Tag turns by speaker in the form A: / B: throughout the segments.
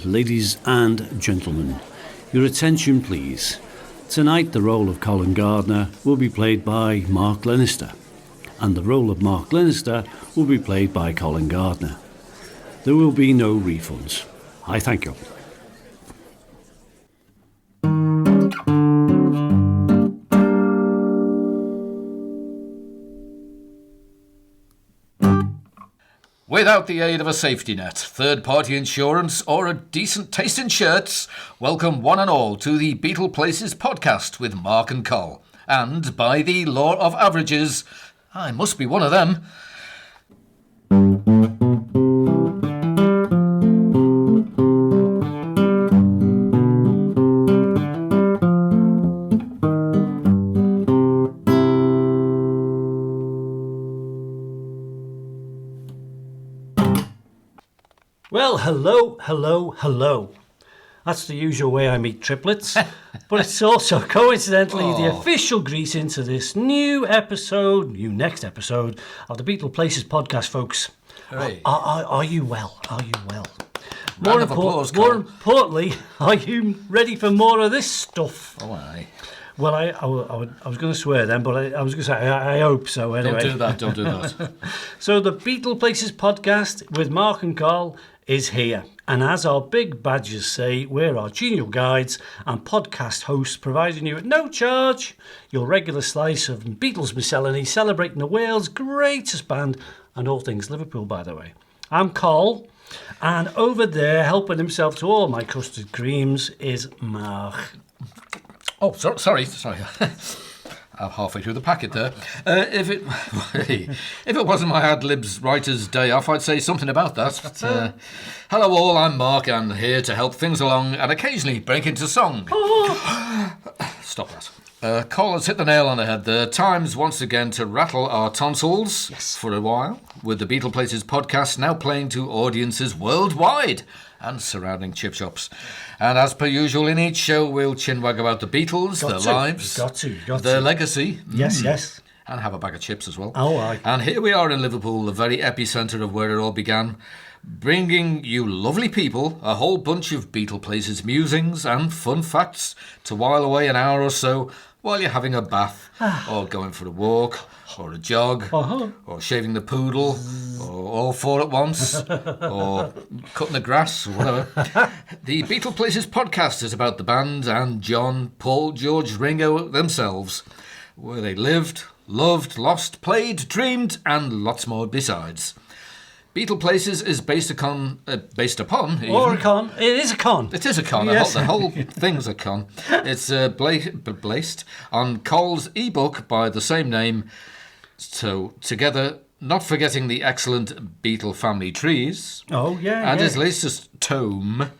A: Ladies and gentlemen, your attention please. Tonight the role of Colin Gardner will be played by Mark Glenister, and the role of Mark Glenister will be played by Colin Gardner. There will be no refunds. I thank you.
B: Without the aid of a safety net, third-party insurance, or a decent taste in shirts, welcome one and all to the Beatleplaces Podcast with Mark and Col. And by the law of averages, I must be one of them.
A: Well, hello. That's the usual way I meet triplets, but it's also coincidentally the official greeting to this new next episode of the Beatleplaces Podcast, folks.
B: Hooray.
A: Are you well? Are you well?
B: Round of applause,
A: more
B: Col.
A: importantly, are you ready for more of this stuff?
B: Oh, aye.
A: Well, I was going to swear then, but I was going to say I hope so anyway.
B: Don't do that.
A: So the Beatleplaces Podcast with Mark and Col is here. And as our big badges say, we're our genial guides and podcast hosts, providing you at no charge your regular slice of Beatles miscellany, celebrating the world's greatest band and all things Liverpool, by the way. I'm Col, and over there, helping himself to all my custard creams, is Mark.
B: Oh, sorry. I'm halfway through the packet there. If it wasn't my ad-libs writer's day off, I'd say something about that. Hello all, I'm Mark, and here to help things along and occasionally break into song. Stop that. Col has hit the nail on the head there. Times once again to rattle our tonsils for a while, with the Beatleplaces podcast now playing to audiences worldwide and surrounding chip shops. And as per usual in each show, we'll chinwag about the Beatles, their lives, their legacy.
A: Yes.
B: And have a bag of chips as well.
A: Oh, aye.
B: And here we are in Liverpool, the very epicentre of where it all began, bringing you lovely people a whole bunch of Beatleplaces musings and fun facts to while away an hour or so while you're having a bath or going for a walk or a jog or shaving the poodle or all four at once or cutting the grass or whatever. The Beatleplaces podcast is about the band and John, Paul, George, Ringo themselves, where they lived, loved, lost, played, dreamed and lots more besides. Beatleplaces is based upon... Or a con. It is a con. It is a con.
A: Yes.
B: The whole thing's a con. It's based on Col's ebook by the same name. So, together, not forgetting the excellent Beatle family trees.
A: Oh, yeah.
B: And his latest tome,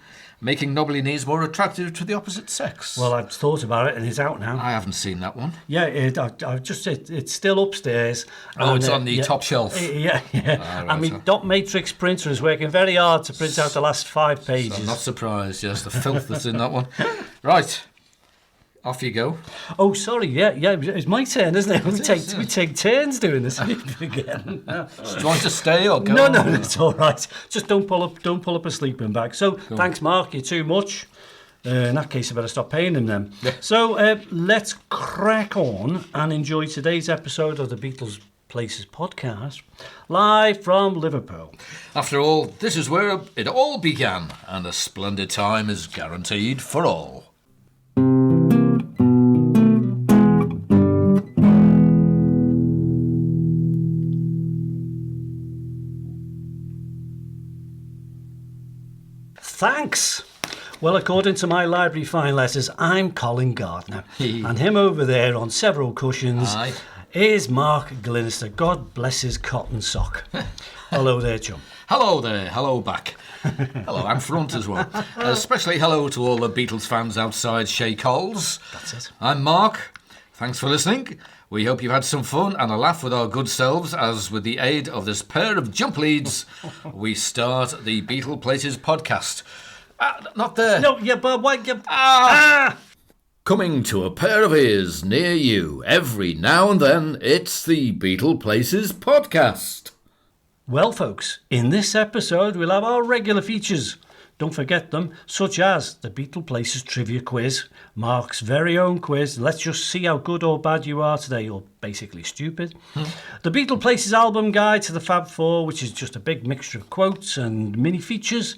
B: Making Knobbly Knees More Attractive to the Opposite Sex.
A: Well, I've thought about it and it's out now.
B: I haven't seen that one.
A: Yeah, it's still upstairs.
B: Oh, it's on the top shelf.
A: Yeah.
B: Right,
A: I mean, dot matrix printer is working very hard to print out the last 5 pages.
B: So I'm not surprised, yes, the filth that's in that one. Right. Off you go.
A: Oh, sorry. Yeah. It's my turn, isn't it? We take turns doing this again.
B: Do you want to stay or go?
A: No, it's all right. Just don't pull up a sleeping bag. So thanks, Mark. You're too much. In that case, I better stop paying him then. Yeah. So let's crack on and enjoy today's episode of the Beatles Places Podcast, live from Liverpool.
B: After all, this is where it all began, and a splendid time is guaranteed for all.
A: Thanks. Well, according to my library fine letters, I'm Colin Gardner. And him over there on several cushions is Mark Glenister. God bless his cotton sock. Hello there, chum.
B: Hello there. Hello back. Hello, I'm front as well. Especially hello to all the Beatles fans outside Shea Coles.
A: That's it.
B: I'm Mark. Thanks for listening. We hope you've had some fun and a laugh with our good selves as, with the aid of this pair of jump leads, we start the Beatleplaces podcast. Not there.
A: No, yeah, but why?
B: Coming to a pair of ears near you every now and then, it's the Beatleplaces Podcast.
A: Well, folks, in this episode we'll have our regular features. Don't forget them, such as the Beatleplaces Trivia Quiz, Mark's very own quiz. Let's just see how good or bad you are today, or basically stupid. The Beatleplaces Album Guide to the Fab Four, which is just a big mixture of quotes and mini features.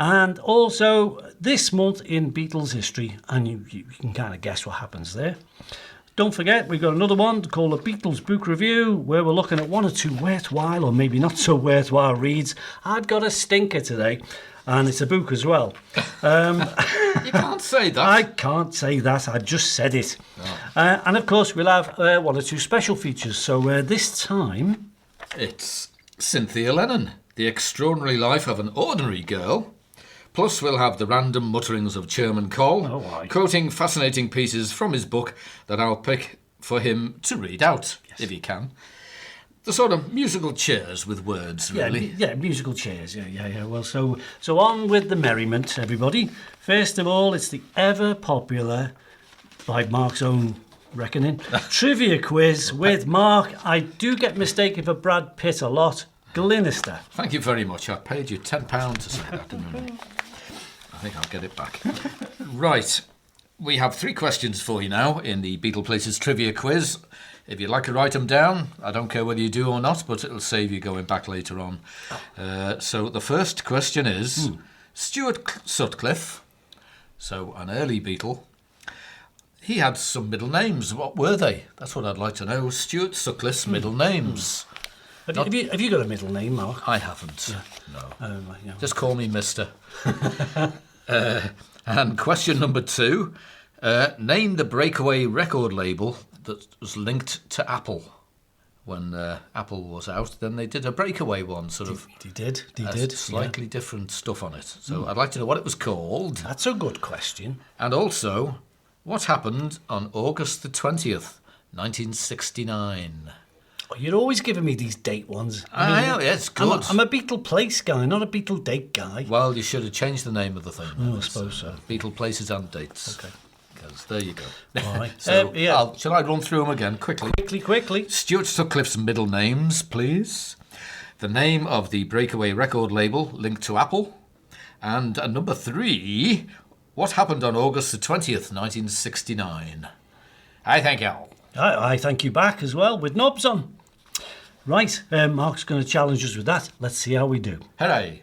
A: And also this month in Beatles History, and you can kind of guess what happens there. Don't forget, we've got another one called the Beatles Book Review, where we're looking at one or two worthwhile or maybe not so worthwhile reads. I've got a stinker today, and it's a book as well.
B: You can't say that.
A: I can't say that, I've just said it.
B: Oh.
A: And of course, we'll have one or two special features. So this time...
B: It's Cynthia Lennon, The Extraordinary Life of an Ordinary Girl. Plus, we'll have the random mutterings of Chairman Col, quoting fascinating pieces from his book that I'll pick for him to read out, if he can. The sort of musical chairs with words, really.
A: Yeah, musical chairs, yeah. Well, so on with the merriment, everybody. First of all, it's the ever-popular, by Mark's own reckoning, Trivia Quiz with Mark. I do get mistaken for Brad Pitt a lot. Glenister.
B: Thank you very much. I paid you £10 to say that, didn't I? I think I'll get it back. Right. We have 3 questions for you now in the Beatleplaces Trivia Quiz. If you'd like to write them down, I don't care whether you do or not, but it'll save you going back later on. So the first question is, Stuart Sutcliffe, so an early Beatle, he had some middle names. What were they? That's what I'd like to know. Stuart Sutcliffe's middle names.
A: Have you got a middle name, Mark?
B: I haven't. Yeah. No.
A: Yeah.
B: Just call me Mister. And question number 2. Name the breakaway record label that was linked to Apple. When Apple was out, then they did a breakaway one, sort of.
A: He did.
B: Slightly different stuff on it. So I'd like to know what it was called.
A: That's a good question.
B: And also, what happened on August the 20th, 1969?
A: Oh, you're always giving me these date ones.
B: I know, yeah, it's good.
A: I'm a Beatle place guy, not a Beatle date guy.
B: Well, you should have changed the name of the thing.
A: Oh, I suppose so.
B: Beatle Places and Dates.
A: Okay.
B: Because there you go.
A: All right.
B: Shall I run through them again quickly?
A: Quickly.
B: Stuart Sutcliffe's middle names, please. The name of the breakaway record label linked to Apple. And number 3, what happened on August the 20th, 1969? I thank you.
A: I thank you back as well, with knobs on. Right, Mark's going to challenge us with that. Let's see how we do.
B: Hooray.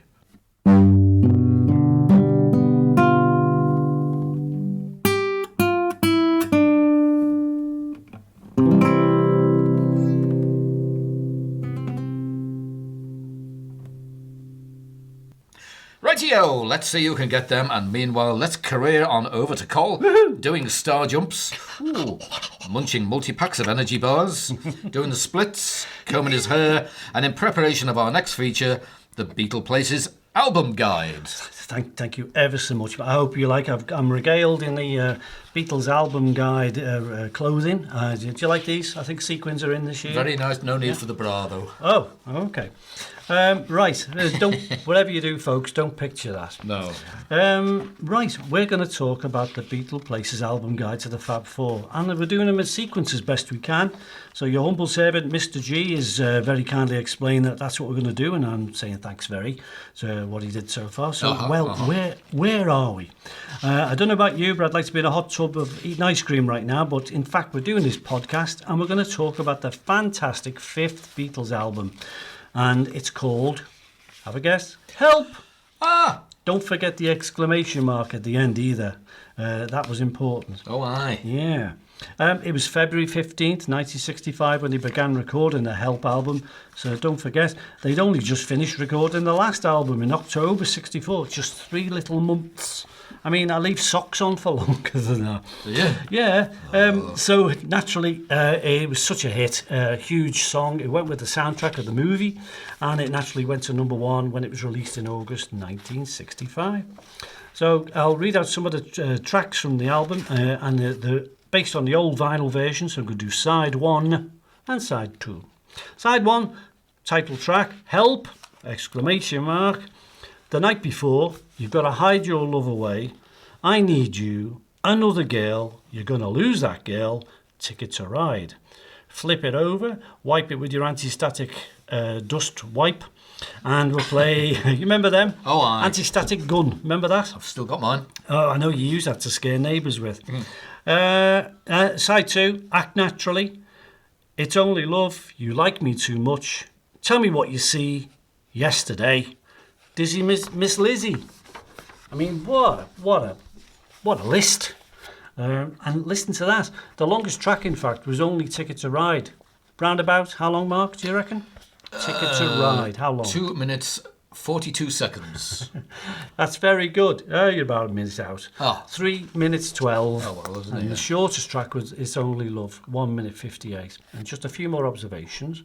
B: Rightio, let's see who can get them, and meanwhile let's career on over to Col, doing star jumps, munching multi-packs of energy bars, doing the splits, combing his hair, and in preparation of our next feature, the Beatleplaces Album Guide.
A: Thank you ever so much. I hope you like. I'm regaled in the Beatles Album Guide clothing. Do you like these? I think sequins are in this year.
B: Very nice. No need for the bra, though.
A: Oh, okay. Right. Don't. Whatever you do, folks, don't picture that.
B: No.
A: Right. We're going to talk about the Beatleplaces Album Guide to the Fab Four, and we're doing them in sequence as best we can. So your humble servant, Mr. G, is very kindly explained that that's what we're going to do, and I'm saying thanks very to what he did so far. So, where are we? I don't know about you, but I'd like to be in a hot tub of eating ice cream right now. But in fact, we're doing this podcast, and we're going to talk about the fantastic 5th Beatles album. And it's called, have a guess? Help! Don't forget the exclamation mark at the end either. That was important.
B: Oh, aye.
A: Yeah. It was February 15th, 1965 when they began recording the Help album. So don't forget, they'd only just finished recording the last album in October 64. Just 3 little months. I mean, I leave socks on for longer than that.
B: Yeah.
A: Yeah. So naturally, it was such a hit, a huge song. It went with the soundtrack of the movie, and it naturally went to number 1 when it was released in August 1965. So I'll read out some of the tracks from the album, and the based on the old vinyl version. So I'm going to do side 1 and side 2. Side 1, title track, Help! Exclamation mark. The night before, you've got to hide your love away. I need you. Another girl. You're going to lose that girl. Ticket to ride. Flip it over. Wipe it with your anti-static dust wipe. And we'll play, you remember them?
B: Oh, aye.
A: Anti-static gun, remember that?
B: I've still got mine.
A: Oh, I know you use that to scare neighbours with. Side 2, Act Naturally. It's Only Love, You Like Me Too Much. Tell Me What You See, Yesterday. Dizzy Miss Lizzie. I mean, what a list. And listen to that. The longest track, in fact, was only Ticket to Ride. Roundabout, how long, Mark, do you reckon? Ticket to Ride, how long?
B: 2 minutes, 42 seconds.
A: That's very good. You're about a minute out. 3 minutes 12.
B: Oh, well, isn't it?
A: And the shortest track was It's Only Love, 1 minute 58. And just a few more observations.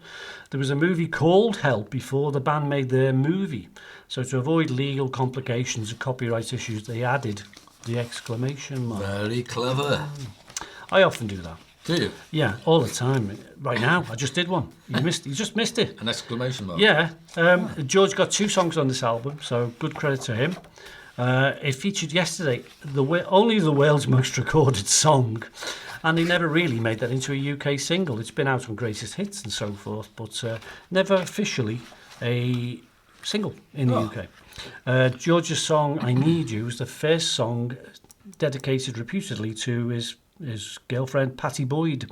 A: There was a movie called Help before the band made their movie. So to avoid legal complications and copyright issues, they added the exclamation mark.
B: Very clever.
A: I often do that.
B: Do you?
A: Yeah, all the time. Right now, I just did one. You just missed it.
B: An exclamation mark.
A: Yeah. George got 2 songs on this album, so good credit to him. It featured yesterday only the world's most recorded song, and he never really made that into a UK single. It's been out on Greatest Hits and so forth, but never officially a single in the UK. George's song I Need You was the first song dedicated reputedly to his girlfriend Pattie Boyd,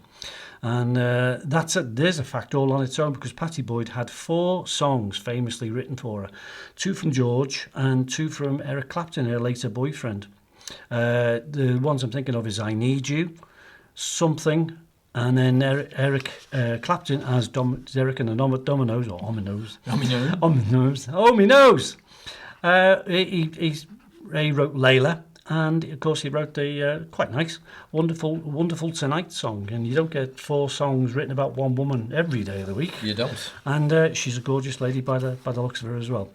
A: and there's a fact all on its own, because Pattie Boyd had 4 songs famously written for her, 2 from George and 2 from Eric Clapton, her later boyfriend. The ones I'm thinking of is I Need You, Something, and then Eric Clapton as Derek and the Dominoes, or Ominos. Ominos. He wrote Layla. And of course, he wrote the quite nice, wonderful Tonight song. And you don't get 4 songs written about one woman every day of the week.
B: You don't.
A: And she's a gorgeous lady by the looks of her as well.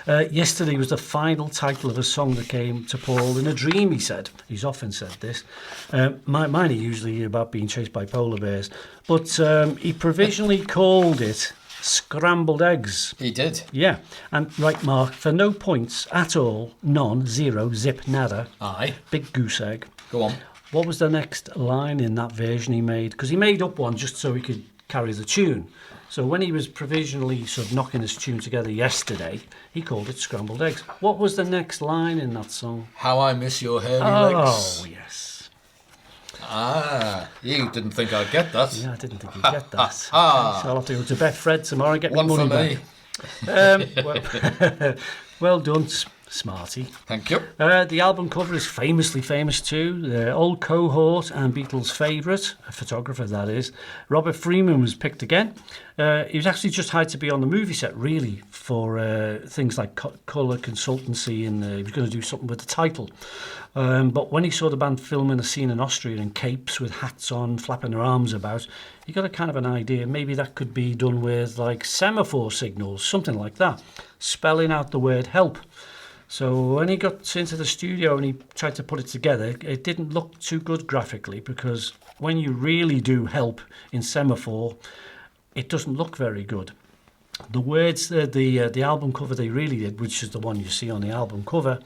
A: Yesterday was the final title of a song that came to Paul in a dream, he said. He's often said this. Mine are usually about being chased by polar bears. But he provisionally called it Scrambled Eggs.
B: He did.
A: Yeah. And right, Mark, for no points at all, none, 0, zip, nada.
B: Aye.
A: Big goose egg.
B: Go on.
A: What was the next line in that version he made? Because he made up one just so he could carry the tune. So when he was provisionally sort of knocking his tune together yesterday, he called it Scrambled Eggs. What was the next line in that song?
B: How I Miss Your Hairy Legs.
A: Oh, yes.
B: You didn't think I'd get that.
A: Yeah, I didn't think you'd get that. So I'll have to go to Beth Fred tomorrow and get my money back. Well done, Smarty.
B: Thank you.
A: The album cover is famously famous too. The old cohort and Beatles' favourite, a photographer that is, Robert Freeman, was picked again. He was actually just hired to be on the movie set, really, for things like colour consultancy, and he was going to do something with the title. But when he saw the band filming a scene in Austria in capes with hats on, flapping their arms about, he got a kind of an idea. Maybe that could be done with like semaphore signals, something like that, spelling out the word help. So when he got into the studio and he tried to put it together, it didn't look too good graphically, because when you really do help in semaphore, it doesn't look very good. The words, the album cover they really did, which is the one you see on the album cover,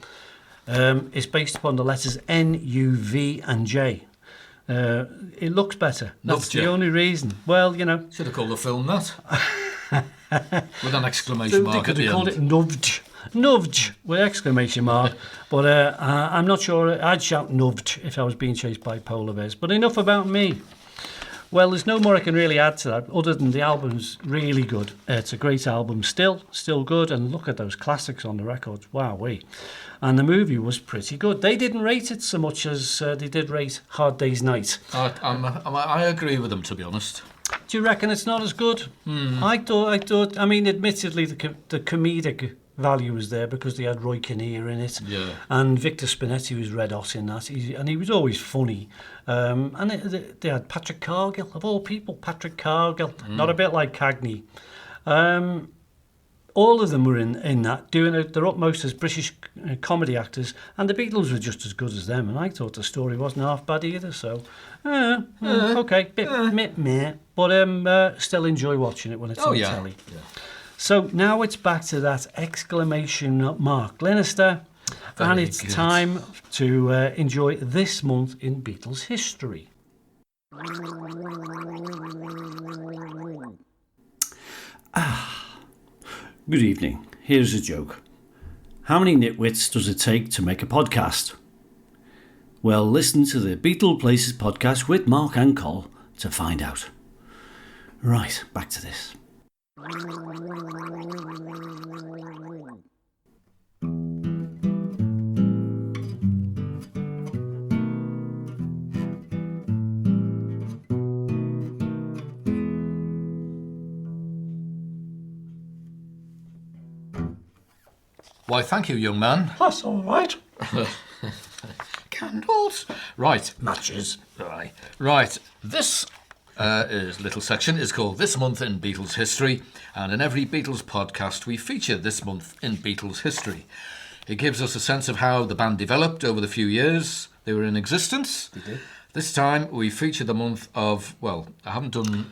A: is based upon the letters N, U, V and J. It looks better. That's the only reason. Well, you know.
B: Should have called the film that. With an exclamation mark
A: at the end. They could have called it Nudge with exclamation mark. But I'm not sure I'd shout Nudge if I was being chased by polar bears. But enough about me. Well, there's no more I can really add to that, other than the album's really good. It's a great album, still good, and look at those classics on the records. Wowee. And the movie was pretty good. They didn't rate it so much as they did rate Hard Day's Night.
B: I agree with them, to be honest.
A: Do you reckon it's not as good? I thought. I mean, admittedly, the comedic value was there because they had Roy Kinnear in it, and Victor Spinetti was red hot in that, and he was always funny. And they had Patrick Cargill, of all people, Patrick Cargill, not a bit like Cagney. All of them were in that, doing their utmost as British comedy actors, and the Beatles were just as good as them, and I thought the story wasn't half bad either, so okay, bit meh, but still enjoy watching it when it's on telly. Yeah. So now it's back to that exclamation mark Glenister, and it's time to enjoy this month in Beatles history. Good evening. Here's a joke. How many nitwits does it take to make a podcast? Well, listen to the Beatleplaces Podcast with Mark and Col to find out. Right, back to this.
B: Why, thank you, young man.
A: That's all right.
B: Candles. Right.
A: Matches.
B: Right. This little section is called This Month in Beatles History, and in every Beatles podcast we feature This Month in Beatles History. It gives us a sense of how the band developed over the few years they were in existence.
A: They did.
B: This time we feature the month of, well, I've done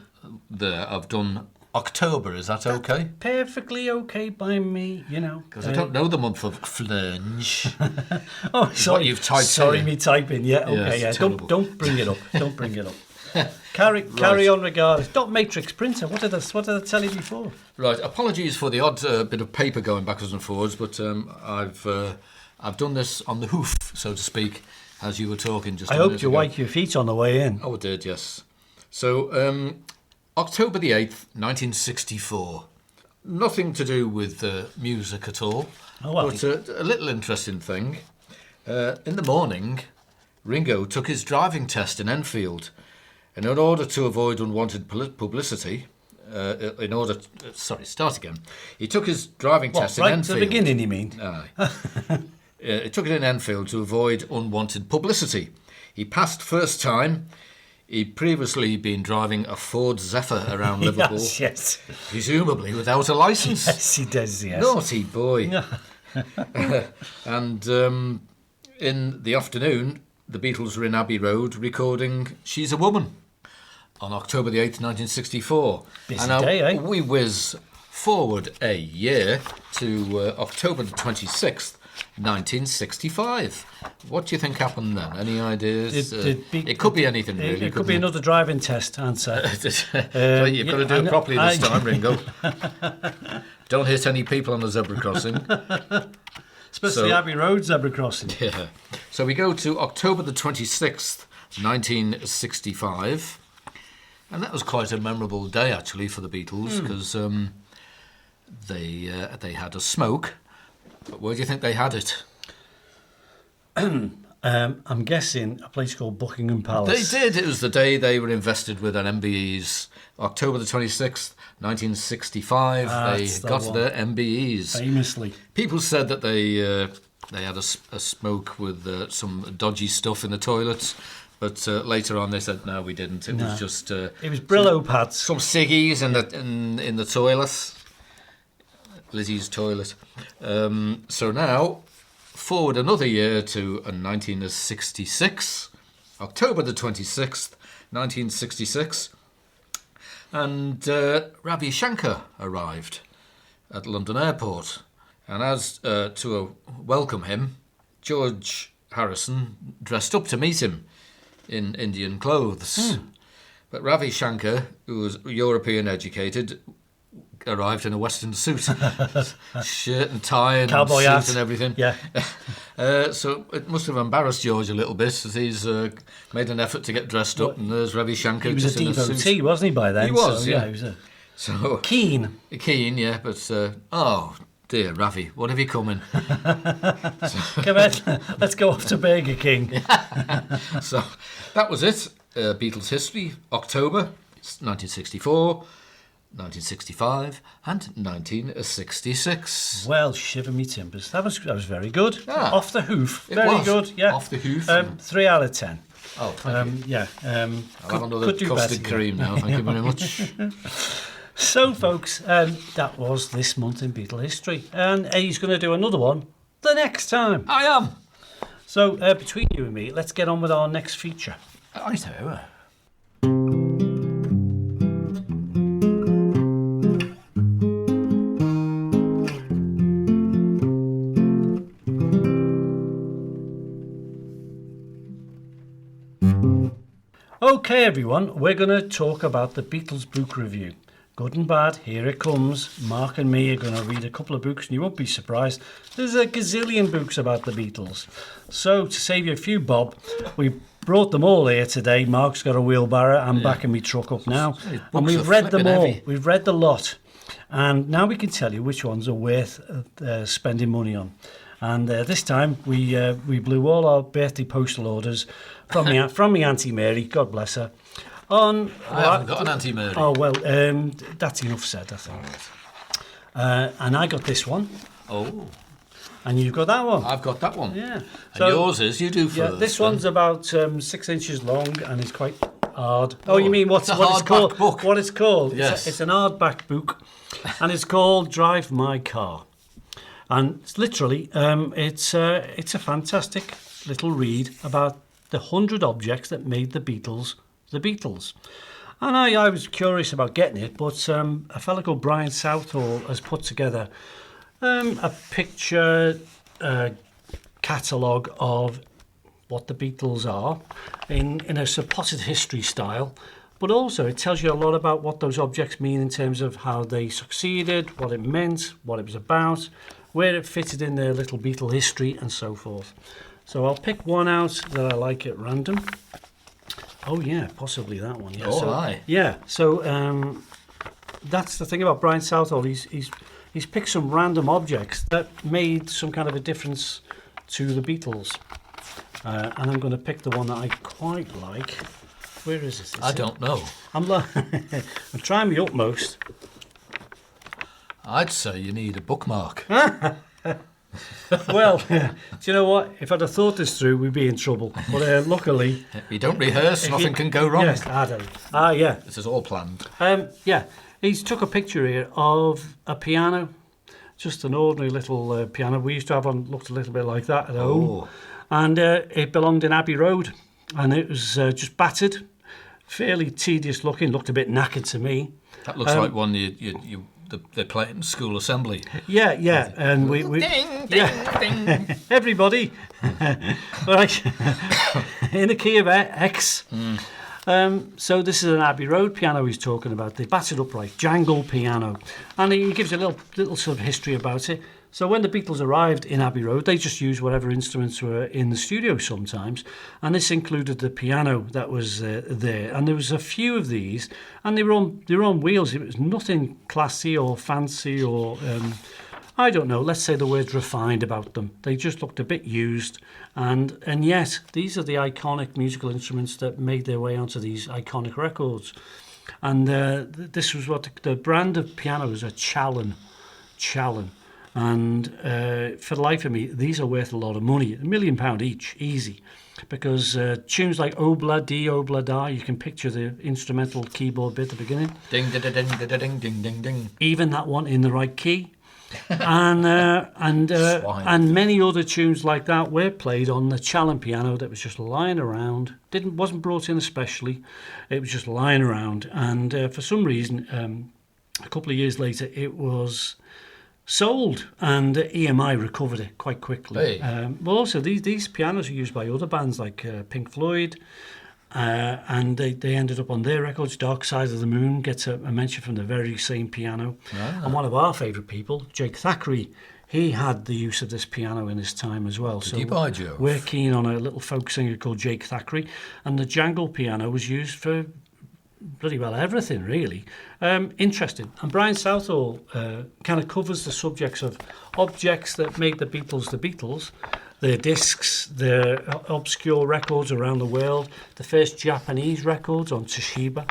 B: October. Is that okay?
A: Perfectly okay by me, you know.
B: Because I don't know the month of Flange.
A: Oh, sorry.
B: What you've typed
A: sorry,
B: here.
A: Me typing. Yeah, okay,
B: Yes,
A: yeah. Don't bring it up. Don't bring it up. Carry on regardless. Dot matrix printer. What did I tell you before?
B: Right. Apologies for the odd bit of paper going backwards and forwards, but I've done this on the hoof, so to speak, as you were talking just.
A: I hoped you wiped your feet on the way in.
B: Oh, I did. Yes. So October the 8th, 1964. Nothing to do with music at all.
A: Oh, well.
B: But a little interesting thing. In the morning, Ringo took his driving test in Enfield. And in order to avoid unwanted publicity, start again. He took his driving test in Enfield.
A: Right to the beginning, you mean?
B: He took it in Enfield to avoid unwanted publicity. He passed first time. He'd previously been driving a Ford Zephyr around Liverpool.
A: Yes.
B: Presumably without a licence.
A: Yes, he does, yes.
B: Naughty boy. And in the afternoon, the Beatles were in Abbey Road recording She's a Woman on October the 8th, 1964.
A: Busy day, eh?
B: We whiz forward a year to October the 26th, 1965. What do you think happened then? Any ideas? It could be anything, really.
A: It could be another driving test answer.
B: So you've got to do it properly this time, Ringo. Don't hit any people on the zebra crossing.
A: Especially Abbey Road zebra crossing.
B: Yeah. So we go to October the 26th, 1965. And that was quite a memorable day, actually, for the Beatles, because they had a smoke. But where do you think they had it?
A: I'm guessing a place called Buckingham Palace.
B: They did. It was the day they were invested with an MBEs. October the 26th, 1965. They got their MBEs.
A: Famously.
B: People said that they had a smoke with some dodgy stuff in the toilets. But later on, they said no, we didn't. It was just
A: it was Brillo pads,
B: some ciggies in the toilet, Lizzie's toilet. So now, forward another year to 1966, October the 26th, 1966, and Ravi Shankar arrived at London Airport, and as to welcome him, George Harrison dressed up to meet him in Indian clothes. But Ravi Shankar, who was European educated, arrived in a Western suit. Shirt and tie and
A: cowboy
B: suit
A: hat
B: and everything.
A: Yeah.
B: So it must have embarrassed George a little bit as he's made an effort to get dressed up, and there's Ravi Shankar.
A: He was a devotee, wasn't he, by then?
B: He was,
A: so,
B: yeah.
A: He was
B: so
A: keen,
B: yeah, but oh dear, Ravi, what have you coming?
A: Come on, let's go off to Burger King.
B: So that was it. Beatles history, October 1964, 1965 and 1966.
A: Well, shiver me timbers. That was very good.
B: Ah,
A: off the hoof.
B: it
A: Very
B: was.
A: good, yeah.
B: Off the hoof.
A: 3 out of 10.
B: Oh, thank you.
A: Yeah.
B: I'll have another custard cream now, thank you very much.
A: So, folks, that was This Month in Beatle History. And he's going to do another one the next time.
B: I am.
A: So, between you and me, let's get on with our next feature.
B: I know.
A: Okay, everyone, we're going to talk about the Beatles book review. Good and bad, here it comes. Mark and me are going to read a couple of books, and you won't be surprised. There's a gazillion books about the Beatles. So, to save you a few bob, we brought them all here today. Mark's got a wheelbarrow. I'm backing my truck up now. And we've read them all. Heavy. We've read the lot. And now we can tell you which ones are worth spending money on. And this time, we blew all our birthday postal orders from me Auntie Mary, God bless her. I
B: haven't got an Auntie Mary.
A: Oh, well, that's enough said, I think. And I got this one.
B: Oh.
A: And you've got that one.
B: I've got that one.
A: Yeah.
B: So, and yours is, you do first.
A: Yeah, this one's about 6 inches long and it's quite hard.
B: Oh,
A: you mean what it's called?
B: Book.
A: What it's called?
B: Yes.
A: It's an hardback book, and it's called Drive My Car. And it's literally, it's a fantastic little read about the 100 objects that made the Beatles the Beatles. And I was curious about getting it, but a fellow called Brian Southall has put together a picture catalogue of what the Beatles are in a supposed history style, but also it tells you a lot about what those objects mean in terms of how they succeeded, what it meant, what it was about, where it fitted in their little Beatle history, and so forth. So I'll pick one out that I like at random. Oh yeah, possibly that one. Yeah.
B: Aye.
A: Yeah. So that's the thing about Brian Southall. He's picked some random objects that made some kind of a difference to the Beatles, and I'm going to pick the one that I quite like. Where is it?
B: I don't know.
A: I'm trying my utmost.
B: I'd say you need a bookmark.
A: Well, do you know what? If I'd have thought this through, we'd be in trouble. But luckily...
B: If you don't rehearse, nothing can go wrong.
A: Yes, I don't. Yeah.
B: This is all planned.
A: Yeah. He's took a picture here of a piano. Just an ordinary little piano. We used to have one, looked a little bit like that at home. And it belonged in Abbey Road. And it was just battered. Fairly tedious looking. Looked a bit knackered to me.
B: That looks like one they play in school assembly.
A: Yeah, and we
B: ding, ding.
A: Everybody, like in a key of X. So this is an Abbey Road piano he's talking about. They battered upright, jangle piano, and he gives a little sort of history about it. So when the Beatles arrived in Abbey Road, they just used whatever instruments were in the studio sometimes, and this included the piano that was there. And there was a few of these, and they were on wheels. It was nothing classy or fancy or I don't know. Let's say the word refined about them. They just looked a bit used, and yet these are the iconic musical instruments that made their way onto these iconic records. And this was what the brand of piano is, a Challen. And for the life of me, these are worth a lot of money, £1 million each, easy. Because tunes like Obla Di, Obla Da, you can picture the instrumental keyboard bit at the beginning.
B: Ding, ding, ding, ding, ding, ding, ding, ding.
A: Even that one in the right key. and many other tunes like that were played on the Challen piano that was just lying around. Wasn't brought in especially. It was just lying around. And for some reason, a couple of years later, it was sold, and EMI recovered it quite quickly.
B: Hey.
A: Well, also these pianos are used by other bands like Pink Floyd, and they ended up on their records. Dark Side of the Moon gets a mention from the very same piano. And one of our favourite people, Jake Thackeray, he had the use of this piano in his time as well. So we're keen on a little folk singer called Jake Thackeray, and the jangle piano was used for bloody well everything, really. Interesting. And Brian Southall kind of covers the subjects of objects that made the Beatles, their discs, their obscure records around the world, the first Japanese records on Toshiba.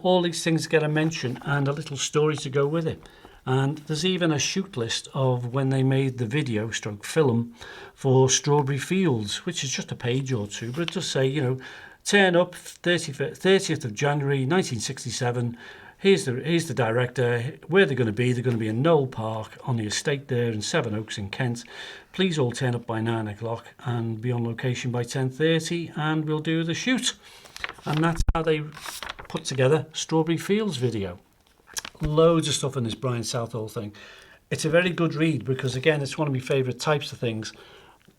A: All these things get a mention and a little story to go with it. And there's even a shoot list of when they made the video stroke film for Strawberry Fields, which is just a page or two, but it does say, turn up 30th of January 1967. Here's the director. Where they're going to be? They're going to be in Knoll Park on the estate there in Sevenoaks in Kent. Please all turn up by 9 o'clock and be on location by 10:30, and we'll do the shoot. And that's how they put together Strawberry Fields video. Loads of stuff in this Brian Southall thing. It's a very good read because, again, it's one of my favourite types of things.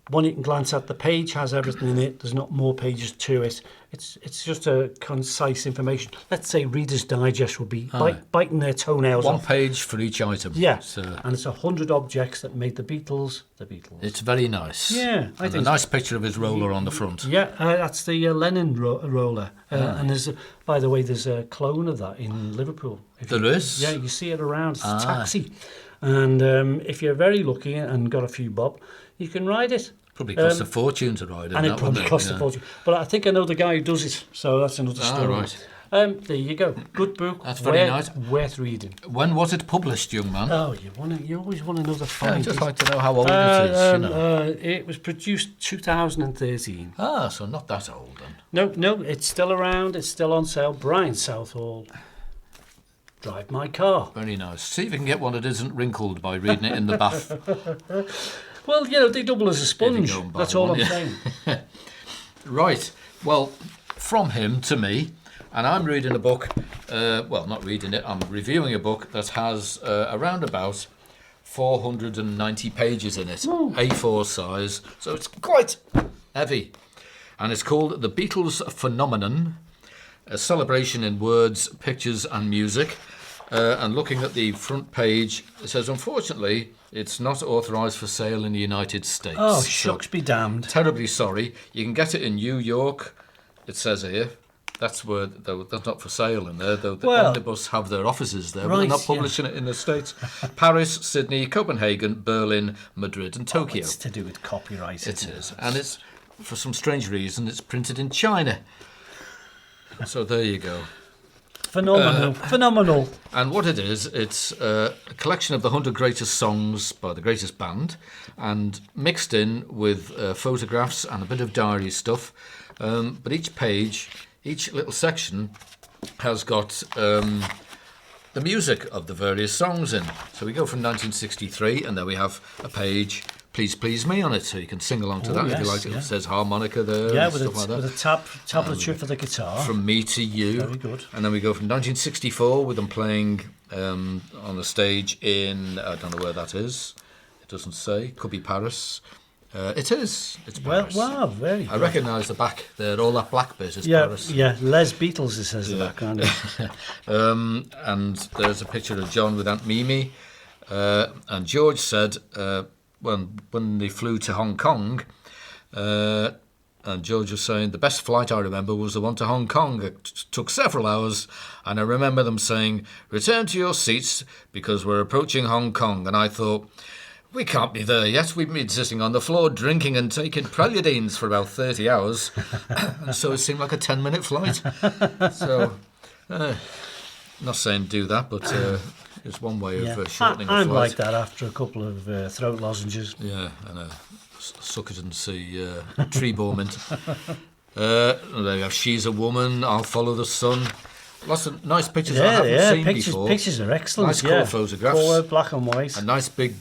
A: one you can glance at. The page has everything in it. There's not more pages to it. It's just a concise information. Let's say Reader's Digest would be biting their toenails
B: One
A: off.
B: page for each item.
A: Yeah,
B: So
A: and it's 100 objects that made the Beatles the Beatles.
B: it's very nice.
A: Yeah, I
B: And a
A: think
B: nice picture of his roller on the front.
A: Yeah, that's the Lennon roller. And there's, by the way, there's a clone of that in Liverpool.
B: There is?
A: Yeah, you see it around. It's a taxi. And if you're very lucky and got a few bob, you can ride it.
B: Probably costs a fortune to ride it.
A: And it probably costs a fortune. But I think I know the guy who does it, so that's another story.
B: Right.
A: There you go. Good book.
B: That's very nice.
A: Worth reading.
B: When was it published, young man?
A: Oh, you always want to know the find.
B: I'd just like to know how old it is.
A: It was produced 2013.
B: So not that old then.
A: No, it's still around. It's still on sale. Brian Southall. Drive my car.
B: Very nice. See if you can get one that isn't wrinkled by reading it in the bath.
A: Well, they double as a sponge. That's all I'm saying.
B: Right. Well, from him to me, and I'm reading a book. Well, not reading it. I'm reviewing a book that has around about 490 pages in it, A4 size. So it's quite heavy, and it's called The Beatles Phenomenon: A Celebration in Words, Pictures, and Music. And looking at the front page, it says, unfortunately, it's not authorised for sale in the United States.
A: Oh, shucks be damned.
B: Terribly sorry. You can get it in New York, it says here. That's where, that's not for sale in there. The Omnibus have their offices there, but they're not publishing it in the States. Paris, Sydney, Copenhagen, Berlin, Madrid, and Tokyo.
A: It's to do with copyright.
B: It is. And it's, for some strange reason, it's printed in China. So there you go.
A: Phenomenal.
B: And what it is, it's a collection of the 100 greatest songs by the greatest band, and mixed in with photographs and a bit of diary stuff. But each page, each little section, has got the music of the various songs in. So we go from 1963, and there we have a page, Please Please Me, on it, so you can sing along to that if you like. It says harmonica there, and stuff like that.
A: With a tablature for the guitar.
B: From Me to You.
A: Very good.
B: And then we go from 1964 with them playing on the stage in, I don't know where that is. It doesn't say. Could be Paris. It is. It's Paris.
A: Wow, very good.
B: I recognise the back there. All that black bit is Paris.
A: Yeah, Les Beatles, it says in the background.
B: And there's a picture of John with Aunt Mimi. And George said, when they flew to Hong Kong, and George was saying, the best flight I remember was the one to Hong Kong. It took several hours, and I remember them saying, return to your seats because we're approaching Hong Kong. And I thought, we can't be there yet. We've been sitting on the floor drinking and taking preludines for about 30 hours. And so it seemed like a 10-minute flight. So, not saying do that, but it's one way of shortening a flight.
A: I'm like that after a couple of throat lozenges.
B: Yeah, and suck it and see tree bormint. There we have She's a Woman, I'll Follow the Sun. Lots of nice pictures I haven't seen before.
A: Pictures are excellent.
B: Nice colour photographs.
A: Colour, black and white.
B: A nice big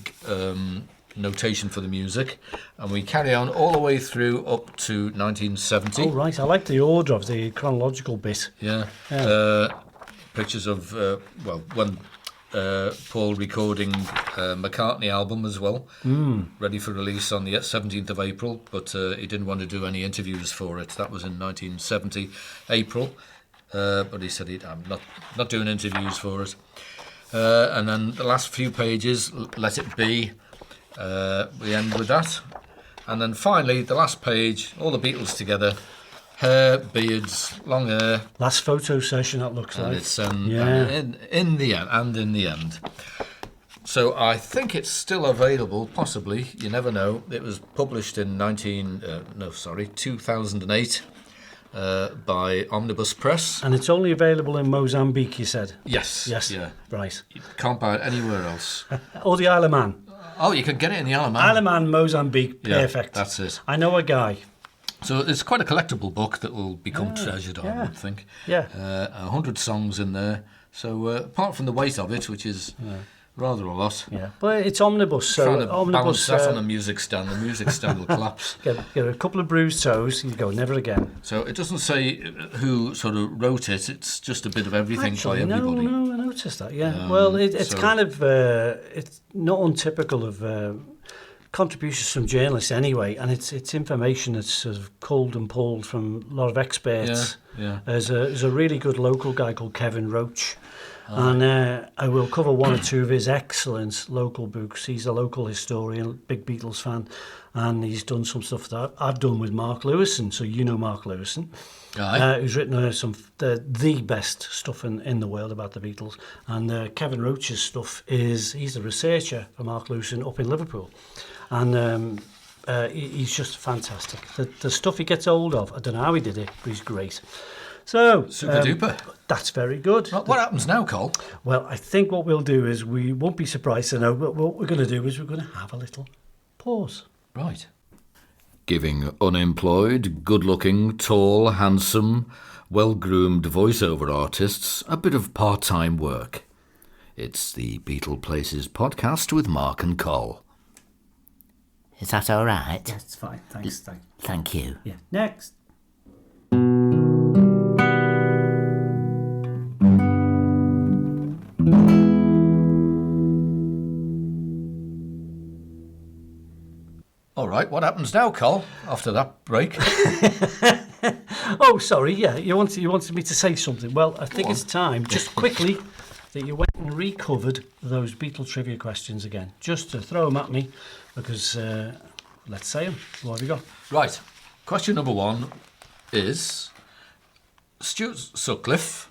B: notation for the music. And we carry on all the way through up to 1970.
A: Oh, right. I like the order of the chronological bit.
B: Yeah. Pictures of, when Paul recording McCartney album as well, ready for release on the 17th of April, but he didn't want to do any interviews for it. That was in 1970, April. But he said, I'm not doing interviews for it. And then the last few pages, Let It Be, we end with that. And then finally, the last page, all the Beatles together, hair, beards, long hair.
A: Last photo session, that looks like.
B: It's in the end. So I think it's still available, possibly. You never know. It was published in 2008. By Omnibus Press.
A: And it's only available in Mozambique, you said?
B: Yes.
A: Yeah. Right.
B: You can't buy it anywhere else.
A: Or the Isle of Man.
B: Oh, you can get it in the Isle of Man.
A: Isle of Man, Mozambique, perfect.
B: Yeah, that's it.
A: I know a guy.
B: So it's quite a collectible book that will become treasured, I would think.
A: Yeah.
B: 100 songs in there. So apart from the weight of it, which is rather a lot.
A: Yeah, but it's omnibus, so
B: trying to
A: omnibus.
B: Balance that on a music stand. The music stand will collapse.
A: Get a couple of bruised toes, you go never again.
B: So it doesn't say who sort of wrote it. It's just a bit of everything by everybody.
A: No, I noticed that. Yeah. Well, it's kind of it's not untypical of contributions from journalists anyway, and it's information that's sort of culled and pulled from a lot of experts.
B: Yeah.
A: There's a really good local guy called Kevin Roach, and I will cover one or two of his excellent local books. He's a local historian, big Beatles fan, and he's done some stuff that I've done with Mark Lewison. So you know Mark Lewison, who's written some the best stuff in the world about the Beatles. And Kevin Roach's stuff he's a researcher for Mark Lewison up in Liverpool, and he's just fantastic. The stuff he gets hold of, I don't know how he did it, but he's great. So
B: Super duper.
A: That's very good.
B: What happens now, Col?
A: Well, I think what we'll do is we won't be surprised to know, but what we're going to do is we're going to have a little pause.
B: Right. Giving unemployed, good-looking, tall, handsome, well-groomed voiceover artists a bit of part-time work. It's the Beatleplaces Podcast with Mark and Col.
C: Is that all right?
A: Yes, it's fine. Thanks.
C: Thank you.
A: Yeah. Next.
B: All right, what happens now, Col, after that break?
A: Oh, sorry. Yeah, you wanted me to say something. Well, I think it's time, just quickly, that you went and recovered those Beatle trivia questions again, just to throw them at me, because let's say them. What have you got?
B: Right, question number 1 is Stuart Sutcliffe,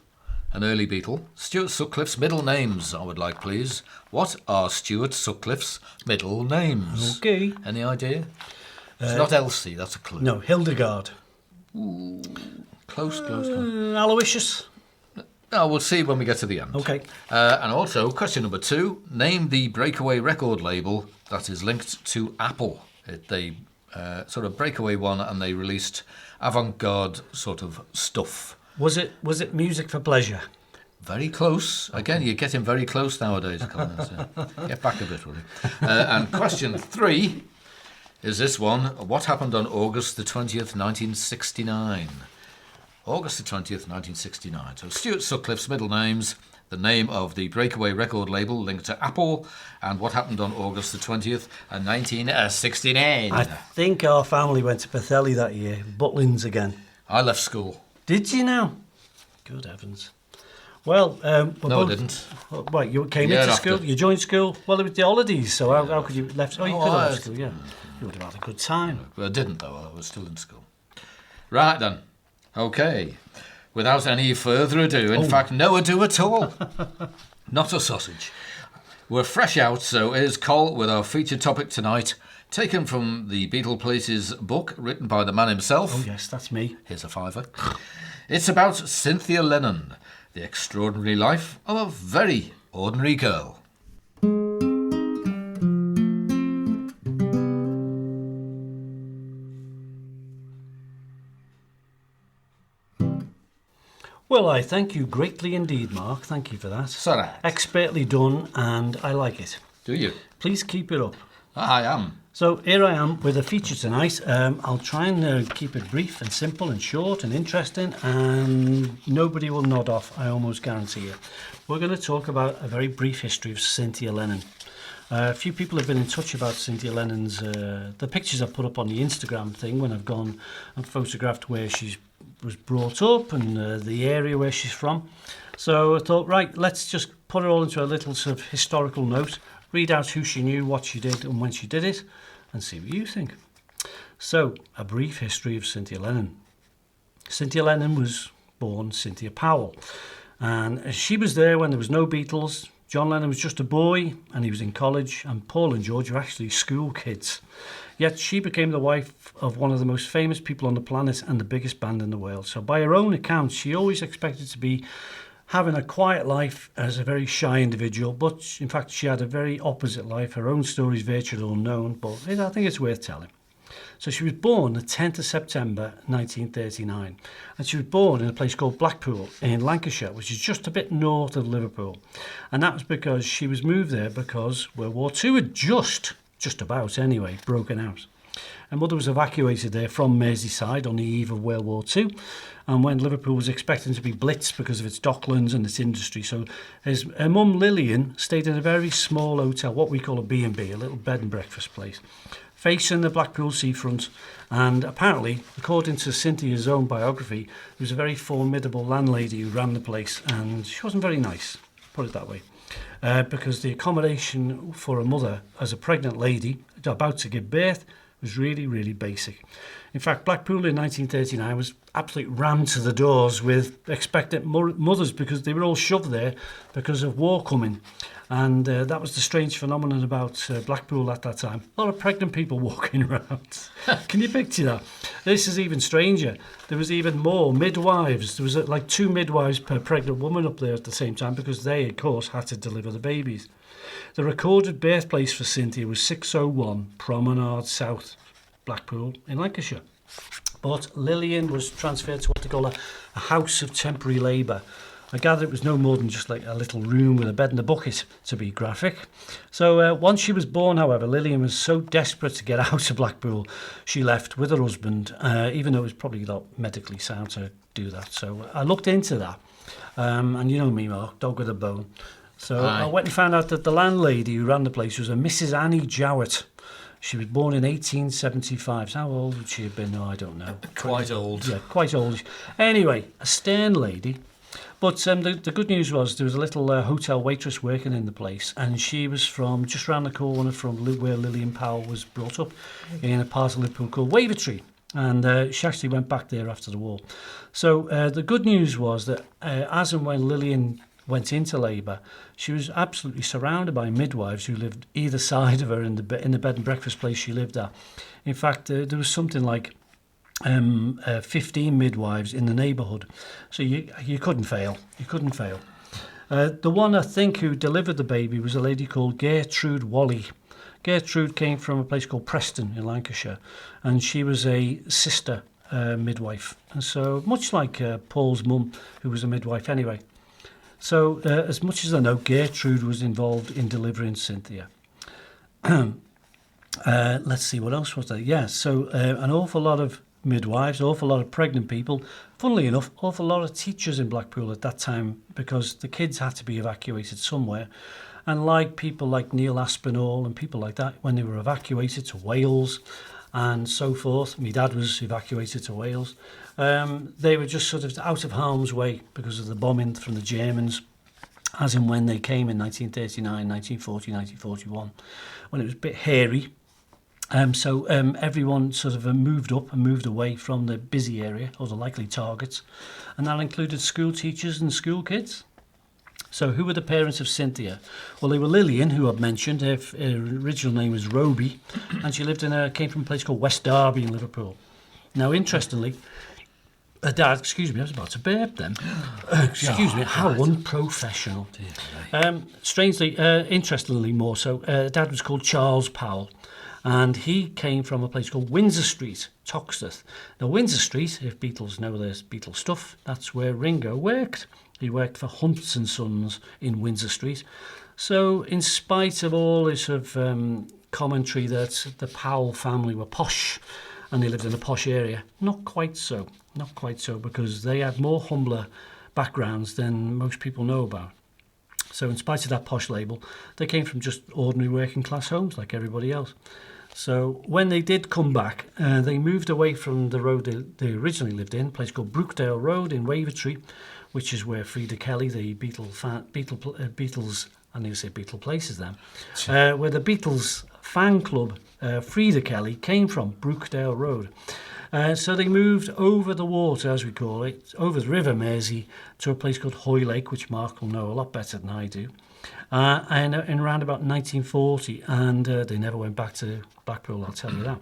B: an early Beatle. Stuart Sutcliffe's middle names, I would like, please. What are Stuart Sutcliffe's middle names?
A: Okay.
B: Any idea? It's not Elsie, that's a clue.
A: No, Hildegard.
B: Ooh, close.
A: Aloysius.
B: Oh, we'll see when we get to the end.
A: Okay.
B: And also, question number 2, name the breakaway record label that is linked to Apple. They sort of breakaway one, and they released avant-garde sort of stuff.
A: Was it Music for Pleasure?
B: Very close. Again, you're getting very close nowadays, Colin. Get back a bit, will you? And question 3 is this one. What happened on August the 20th, 1969? August the 20th, 1969. So Stuart Sutcliffe's middle names, the name of the breakaway record label linked to Apple, and what happened on August the 20th, 1969.
A: I think our family went to Pathelli that year, Butlins again.
B: I left school.
A: Did you now? Good heavens. Well,
B: No, I didn't.
A: Wait, you came
B: Yeah,
A: into
B: after.
A: school? You joined school? Well, it was the holidays, so how could you left? Oh, you
B: Oh,
A: could have
B: I-
A: left school, yeah. You would have had a good time.
B: Well, I didn't, though. I was still in school. Right, then. Okay. Without any further ado, in fact, no ado at all. Not a sausage. We're fresh out, so here's Col with our featured topic tonight, taken from the Beatleplaces book, written by the man himself.
A: Oh, yes, that's me.
B: Here's a fiver. It's about Cynthia Lennon, the extraordinary life of a very ordinary girl.
A: Well, I thank you greatly indeed, Mark. Thank you for that.
B: Sorry.
A: Expertly done, and I like it.
B: Do you?
A: Please keep it up.
B: I am.
A: So here I am with a feature tonight. I'll try and keep it brief and simple and short and interesting, and nobody will nod off, I almost guarantee you. We're going to talk about a very brief history of Cynthia Lennon. A few people have been in touch about Cynthia Lennon's, the pictures I've put up on the Instagram thing when I've gone and photographed where she was brought up and the area where she's from. So I thought, right, let's just put it all into a little sort of historical note, read out who she knew, what she did and when she did it, and see what you think. So, a brief history of Cynthia Lennon. Cynthia Lennon was born Cynthia Powell, and she was there when there was no Beatles. John Lennon was just a boy and he was in college, and Paul and George were actually school kids. Yet she became the wife of one of the most famous people on the planet and the biggest band in the world. So by her own account, she always expected to be having a quiet life as a very shy individual, but in fact she had a very opposite life. Her own story is virtually unknown, but I think it's worth telling. So she was born the 10th of September 1939, and she was born in a place called Blackpool in Lancashire, which is just a bit north of Liverpool. And that was because she was moved there because World War II had just about anyway, broken out. Her mother was evacuated there from Merseyside on the eve of World War II, and when Liverpool was expecting to be blitzed because of its docklands and its industry. So her mum Lillian stayed in a very small hotel, what we call a B&B, a little bed and breakfast place, facing the Blackpool seafront. And apparently, according to Cynthia's own biography, there was a very formidable landlady who ran the place, and she wasn't very nice, put it that way. Because the accommodation for a mother as a pregnant lady about to give birth was really, really basic. In fact, Blackpool in 1939 was absolutely rammed to the doors with expectant mothers because they were all shoved there because of war coming. And that was the strange phenomenon about Blackpool at that time. A lot of pregnant people walking around. Can you picture that? This is even stranger. There was even more midwives. There was like 2 midwives per pregnant woman up there at the same time because they, of course, had to deliver the babies. The recorded birthplace for Cynthia was 601 Promenade South, Blackpool in Lancashire. But Lillian was transferred to what they call a house of temporary labour. I gather it was no more than just like a little room with a bed and a bucket, to be graphic. So once she was born, however, Lillian was so desperate to get out of Blackpool, she left with her husband, even though it was probably not medically sound to do that. So I looked into that. And you know me, Mark, dog with a bone. So I went and found out that the landlady who ran the place was a Mrs. Annie Jowett. She was born in 1875. So how old would she have been? Oh, I don't know.
B: Quite old.
A: Yeah, quite old. Anyway, a stern lady. But the good news was there was a little hotel waitress working in the place, and she was from just round the corner from where Lillian Powell was brought up, in a part of Liverpool called Wavertree. And she actually went back there after the war. So the good news was that as and when Lillian went into labour, she was absolutely surrounded by midwives who lived either side of her in the bed and breakfast place she lived at. In fact, there was something like 15 midwives in the neighbourhood. So you couldn't fail. You couldn't fail. The one, I think, who delivered the baby was a lady called Gertrude Wally. Gertrude came from a place called Preston in Lancashire, and she was a sister midwife. And so much like Paul's mum, who was a midwife anyway. So as much as I know, Gertrude was involved in delivering Cynthia. Let's see, what else was there? Yeah, so an awful lot of midwives, awful lot of pregnant people. Funnily enough, awful lot of teachers in Blackpool at that time because the kids had to be evacuated somewhere. And like people like Neil Aspinall and people like that, when they were evacuated to Wales and so forth, my dad was evacuated to Wales, they were just sort of out of harm's way because of the bombing from the Germans, as in when they came in 1939, 1940, 1941, when it was a bit hairy. So everyone sort of moved up and moved away from the busy area or the likely targets, and that included school teachers and school kids. So who were the parents of Cynthia? Well, they were Lillian, who I've mentioned. Her original name was Roby, and she came from a place called West Derby in Liverpool. Now, interestingly, her dad, excuse me, I was about to burp then. Excuse me, how unprofessional. Strangely, interestingly more so, dad was called Charles Powell. And he came from a place called Windsor Street, Toxteth. Now, Windsor Street, if Beatles know their Beatles stuff, that's where Ringo worked. He worked for Hunts and Sons in Windsor Street. So, in spite of all this sort of commentary that the Powell family were posh and they lived in a posh area, not quite so. Not quite so, because they had more humbler backgrounds than most people know about. So in spite of that posh label, they came from just ordinary working class homes like everybody else. So when they did come back, they moved away from the road they originally lived in, a place called Brookdale Road in Wavertree, which is where Frida Kelly, the Beatles, I need to say Beatleplaces then, where the Beatles fan club, Frida Kelly, came from, Brookdale Road. So they moved over the water, as we call it, over the River Mersey to a place called Hoylake, which Mark will know a lot better than I do, and in around about 1940, and they never went back to Blackpool, I'll tell you that.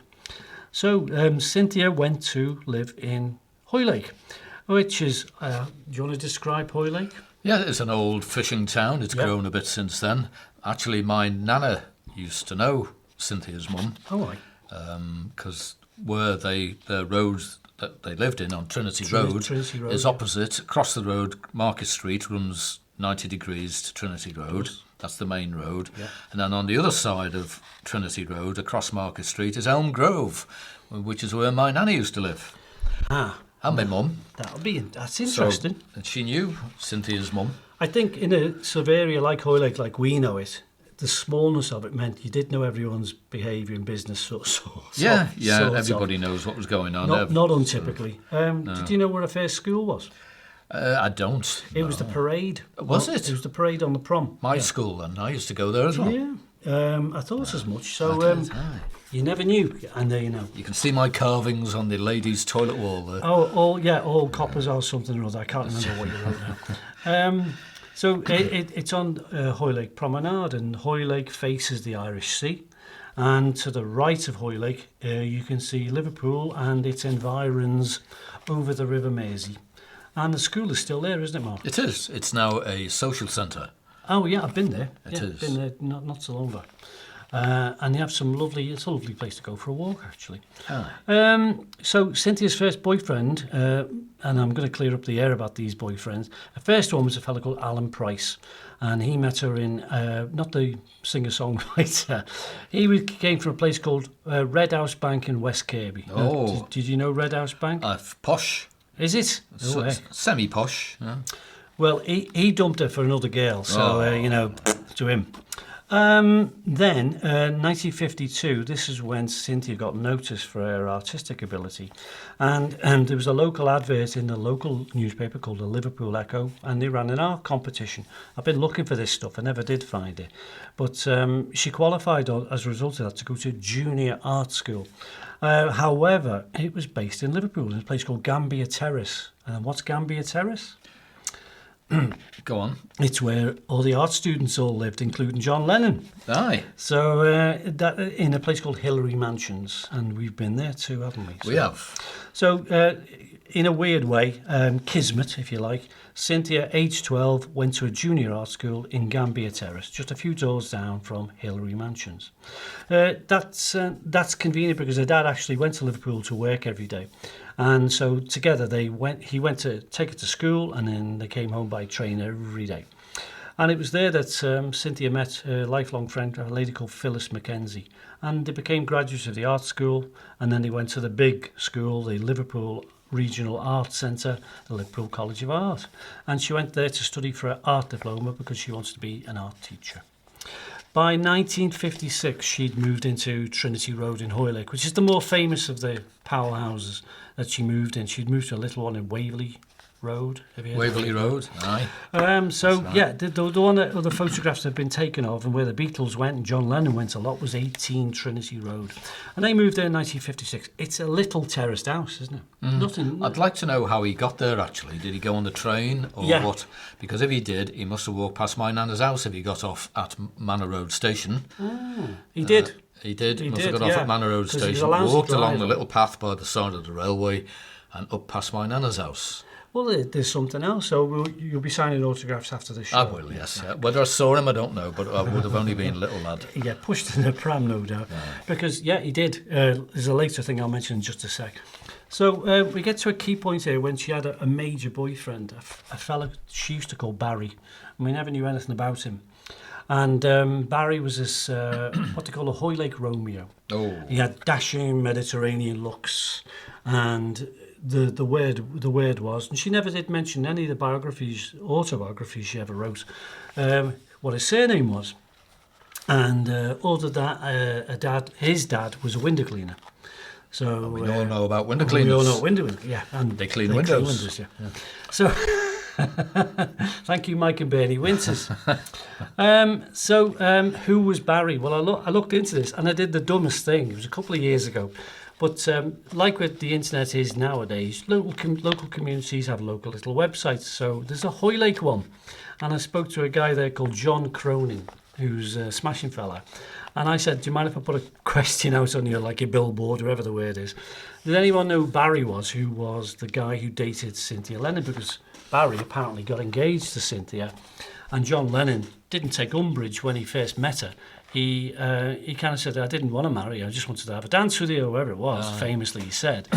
A: So Cynthia went to live in Hoylake, which is, do you want to describe Hoylake?
B: Yeah, it's an old fishing town. It's grown a bit since then. Actually, my nana used to know Cynthia's mum.
A: Oh, right.
B: Because the road that they lived in on Trinity Road is opposite. Across the road, Market Street runs 90 degrees to Trinity Road. That's the main road.
A: Yeah.
B: And then on the other side of Trinity Road, across Market Street, is Elm Grove, which is where my nanny used to live.
A: Ah,
B: And my mum.
A: that's interesting.
B: So, and she knew Cynthia's mum.
A: I think in a sort of area like Hoylake, like we know it, the smallness of it meant you did know everyone's behaviour and business. Sort
B: Everybody knows what was going on.
A: Not untypically. Did you know where our first school was?
B: I don't.
A: It was the parade.
B: Was it?
A: It was the parade on the prom.
B: My school, and I used to go there as well.
A: Yeah. I thought as much. So you never knew, and there you know.
B: You can see my carvings on the ladies' toilet wall there.
A: All coppers or something or other. I can't remember what you wrote now. So it's on Hoylake Promenade, and Hoylake faces the Irish Sea. And to the right of Hoylake, you can see Liverpool and its environs over the River Mersey. And the school is still there, isn't it, Mark?
B: It is. It's now a social centre.
A: Oh, yeah, I've been there.
B: It is.
A: Been there not so long ago. And they have it's a lovely place to go for a walk, actually. So Cynthia's first boyfriend, and I'm going to clear up the air about these boyfriends. The first one was a fellow called Alan Price, and he met her in, not the singer-songwriter, came from a place called Red House Bank in West Kirby.
B: Oh.
A: Did you know Red House Bank?
B: Posh.
A: Is it?
B: Semi-posh. Yeah.
A: Well, he dumped her for another girl, so, to him. Then, 1952, this is when Cynthia got noticed for her artistic ability. And there was a local advert in the local newspaper called the Liverpool Echo, and they ran an art competition. I've been looking for this stuff, I never did find it. But she qualified as a result of that to go to junior art school. However, it was based in Liverpool, in a place called Gambier Terrace. And what's Gambier Terrace?
B: Go on.
A: It's where all the art students all lived, including John Lennon.
B: Aye.
A: So that in a place called Hillary Mansions, and we've been there too, haven't we?
B: We have.
A: So in a weird way, kismet, if you like, Cynthia, age 12, went to a junior art school in Gambier Terrace, just a few doors down from Hillary Mansions. That's convenient because her dad actually went to Liverpool to work every day. And so together he went to take her to school, and then they came home by train every day. And it was there that Cynthia met her lifelong friend, a lady called Phyllis Mackenzie. And they became graduates of the art school, and then they went to the big school, the Liverpool Regional Art Centre, the Liverpool College of Art. And she went there to study for an art diploma because she wants to be an art teacher. By 1956, she'd moved into Trinity Road in Hoylake, which is the more famous of the powerhouses that she moved in. She'd moved to a little one in Waverley Road. Have you heard
B: Waverley Road, aye.
A: The one that the photographs have been taken of, and where the Beatles went and John Lennon went a lot, was 18 Trinity Road. And they moved there in 1956. It's a little terraced house, isn't it? Nothing.
B: I'd like to know how he got there, actually. Did he go on the train or what? Because if he did, he must have walked past my nana's house if he got off at Manor Road Station.
A: He did.
B: He did. He must
A: did,
B: have got off at Manor Road Station, walked along the little path by the side of the railway and up past my nana's house.
A: Well, there's something else. So you'll be signing autographs after the show.
B: I will, yes. Whether I saw him, I don't know, but I would have only been a little lad.
A: Yeah, pushed in a pram, no doubt. Yeah. Because, he did. There's a later thing I'll mention in just a sec. So we get to a key point here when she had a major boyfriend, a fella she used to call Barry. And we never knew anything about him. And Barry was this, what they call a Hoylake Romeo.
B: Oh.
A: He had dashing Mediterranean looks, and the word was, and she never did mention any of the autobiographies she ever wrote, what his surname was. And other that, his dad was a window cleaner. So
B: we all know about window cleaners.
A: We all know window cleaners, yeah. And
B: they clean windows.
A: Yeah. So, thank you, Mike and Bernie Winters. Who was Barry? Well, I looked into this, and I did the dumbest thing. It was a couple of years ago. But like what the internet is nowadays, local communities have local little websites. So there's a Hoylake one. And I spoke to a guy there called John Cronin, who's a smashing fella. And I said, do you mind if I put a question out on your billboard, wherever the word is? Did anyone know who Barry was, who was the guy who dated Cynthia Lennon? Because Barry apparently got engaged to Cynthia. And John Lennon didn't take umbrage when he first met her. He kind of said, I didn't want to marry you, I just wanted to have a dance with you, or whatever it was, famously he said.